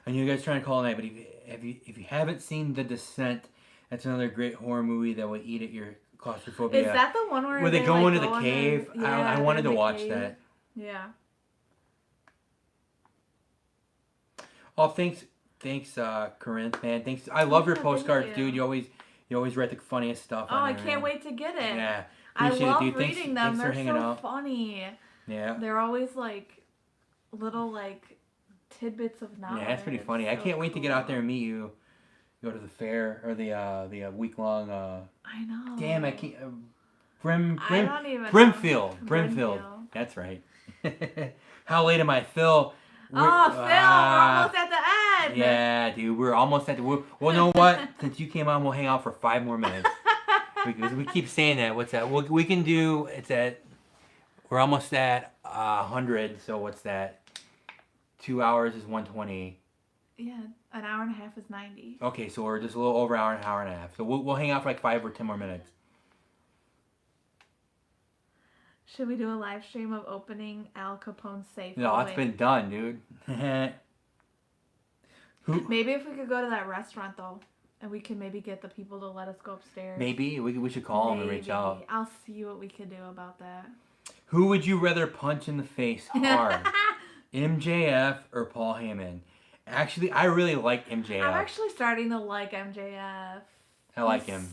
I know you guys trying to call tonight, but if you haven't seen The Descent, that's another great horror movie that will eat at your Claustrophobia. Is that the one where they go like, into the cave? I they're wanted in to the watch cave. that. Yeah. Oh, thanks, Corinne, man. Thanks. I love your Yeah, postcards, thank dude. you. You always write the funniest stuff Oh, on I there, can't man. wait to get it. Yeah, I appreciate it, love dude. reading them. Thanks for They're hanging so out. funny. Yeah. They're always like little like tidbits of knowledge. Yeah, that's pretty funny. I So can't wait to get out there cool. and meet you. Go to the fair or the week long. I know. Damn, I can't. I don't even know. Brimfield. That's right. How late am I, Phil? Phil, we're almost at the end. Yeah, dude, we're almost at the. Well, you know what? Since you came on, we'll hang out for 5 more minutes. we keep saying that. What's that? We can do. It's at. We're almost at 100. So what's that? 2 hours is 120. Yeah, an hour and a half is 90. Okay, so we're just a little over an hour and a half. So we'll hang out for like 5 or 10 more minutes. Should we do a live stream of opening Al Capone's safe? No, it's been done, dude. Maybe if we could go to that restaurant though, and we can maybe get the people to let us go upstairs. Maybe we should call them and reach out. I'll see what we could do about that. Who would you rather punch in the face hard, MJF or Paul Heyman? Actually, I really like MJF. I'm actually starting to like MJF. I like him.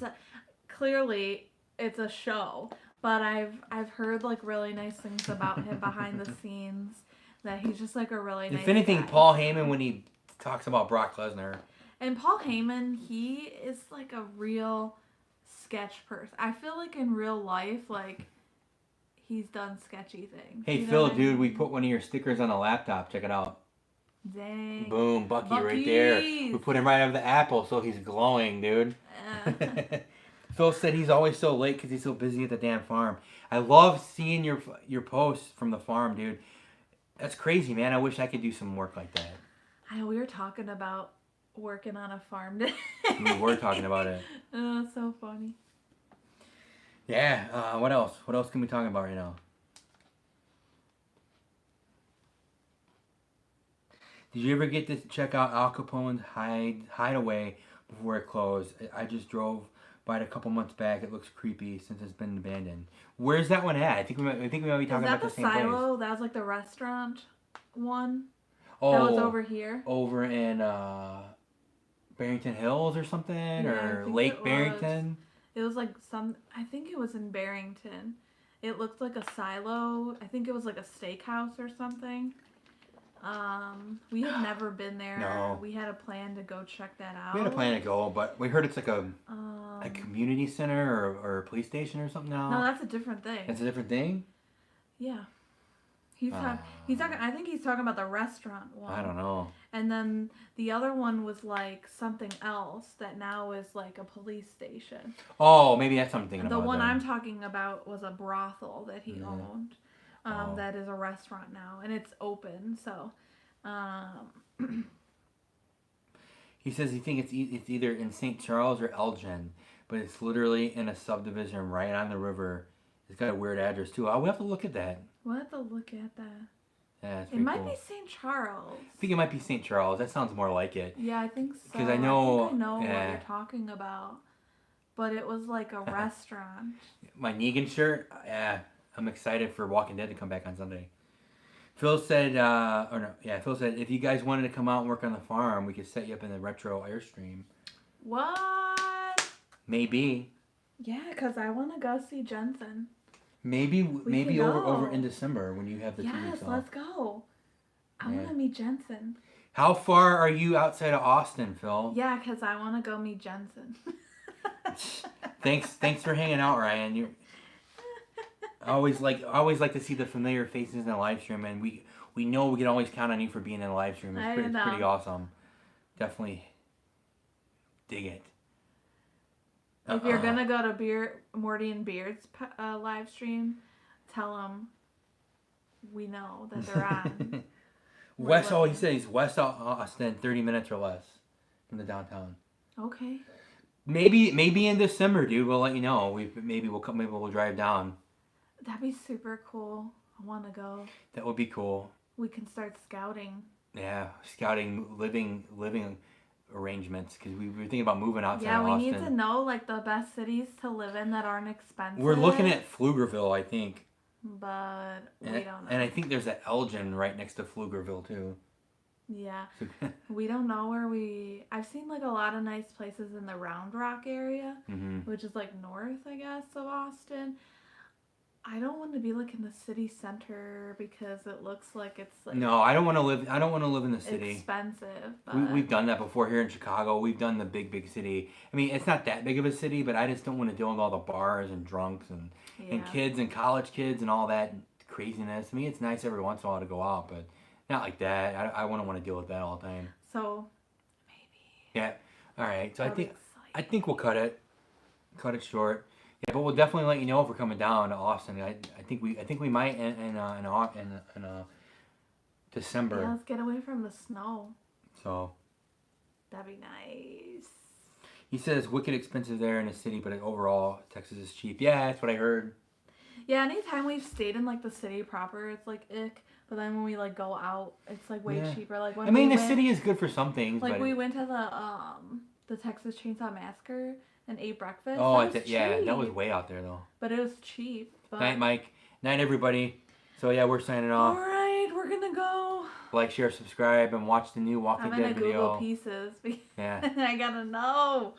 Clearly, it's a show, but I've heard like really nice things about him behind the scenes. That he's just like a really nice. If anything, guy. Paul Heyman when he talks about Brock Lesnar. And Paul Heyman, he is like a real sketch person. I feel like in real life, like he's done sketchy things. Hey You know Phil, what I dude, we mean? put one of your stickers on a laptop. Check it out. Dang. Boom, Bucky right there. We put him right over the apple, so he's glowing, dude. Phil said he's always so late because he's so busy at the damn farm. I love seeing your posts from the farm, dude. That's crazy, man. I wish I could do some work like that. I know we were talking about working on a farm today. We were talking about it. Oh, it's so funny. Yeah. What else? What else can we talk about right now? Did you ever get to check out Al Capone's hideaway before it closed? I just drove by it a couple months back. It looks creepy since it's been abandoned. Where's that one at? I think we might be talking about the same place. Is that the silo? That was like the restaurant one? Oh, that was over here? Over in Barrington Hills or something? Yeah, or I think Lake it Barrington? It was like I think it was in Barrington. It looked like a silo. I think it was like a steakhouse or something. We had never been there. No. We had a plan to go check that out. We had a plan to go, but we heard it's like a Um, community center or a police station or something now. No, that's a different thing. That's a different thing? Yeah. He's talking. I think he's talking about the restaurant one. I don't know. And then the other one was like something else that now is like a police station. Oh, maybe that's something. The one I'm talking about was a brothel that he owned. Oh. That is a restaurant now, and it's open. So, he says he thinks it's either in St. Charles or Elgin, but it's literally in a subdivision right on the river. It's got a weird address too. We'll have to look at that. We'll have to look at that. Yeah, it's It might cool. be St. Charles. I think it might be St. Charles. That sounds more like it. Yeah, I think so. 'Cause I know- I know yeah. what you're talking about. But it was like a restaurant. My Negan shirt. Yeah, I'm excited for Walking Dead to come back on Sunday. Phil said, Phil said if you guys wanted to come out and work on the farm, we could set you up in the retro Airstream. What? Maybe. Yeah, because I want to go see Jensen. Maybe can over go. in December when you have the 2 Yes, weeks off. let's go. I Yeah. want to meet Jensen. How far are you outside of Austin, Phil? Yeah, because I want to go meet Jensen. Thanks for hanging out, Ryan. I always like to see the familiar faces in the live stream, and we know we can always count on you for being in the live stream. It's pretty awesome. Definitely dig it. If you're gonna go to Morty and Beard's live stream, tell them we know that they're on. He said he's west Austin, 30 minutes or less from the downtown. Okay. Maybe in December, dude. We'll let you know. Maybe we'll drive down. That'd be super cool. I want to go. That would be cool. We can start scouting. Yeah, scouting, living arrangements because we were thinking about moving outside Yeah, of we Austin. need to know like the best cities to live in that aren't expensive. We're looking at Pflugerville, I think. but we don't know. And I think there's an Elgin right next to Pflugerville too. Yeah, we don't know where we. I've seen like a lot of nice places in the Round Rock area, which is like north, I guess, of Austin. I don't want to be like in the city center because it looks like it's like No, I don't want to live. I don't want to live in the city. expensive. But We've done that before here in Chicago. We've done the big city. I mean, it's not that big of a city, but I just don't want to deal with all the bars and drunks and kids and college kids and all that craziness. I mean, it's nice every once in a while to go out, but not like that. I wouldn't want to deal with that all the time. So maybe. Yeah. All right. So That'll be I think we'll cut it short. Yeah, but we'll definitely let you know if we're coming down to Austin. I think we might in December. Yeah, let's get away from the snow. So. That'd be nice. He says it's wicked expensive there in the city, but overall Texas is cheap. Yeah, that's what I heard. Yeah, anytime we've stayed in like the city proper, it's like ick. But then when we like go out, it's like way cheaper. Like when I mean, we the went, city is good for some things. Like but we went to the Texas Chainsaw Massacre and ate breakfast. Oh, that was yeah, cheap. that was way out there though. But it was cheap. But... Night, Mike. Night, everybody. So yeah, we're signing off. All right, we're gonna go. Like, share, subscribe, and watch the new Walking Dead video. I'm gonna Google pieces. Yeah. I gotta know.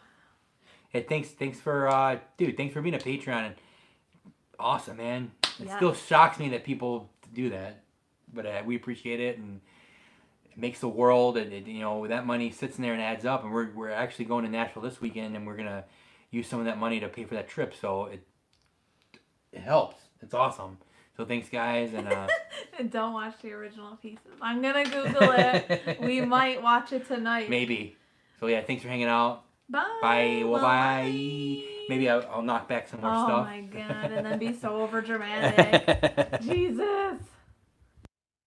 Hey, thanks for thanks for being a Patreon. And awesome, man. It still shocks me that people do that, but we appreciate it, and it makes the world. And that money sits in there and adds up. And we're actually going to Nashville this weekend, and we're gonna use some of that money to pay for that trip. So it helps. It's awesome. So thanks, guys, and and don't watch the original pieces. I'm gonna Google it. We might watch it tonight. Maybe. So yeah, thanks for hanging out. Bye. Bye. Well, bye. Maybe I'll knock back some more stuff. Oh my god, and then be so over dramatic. Jesus.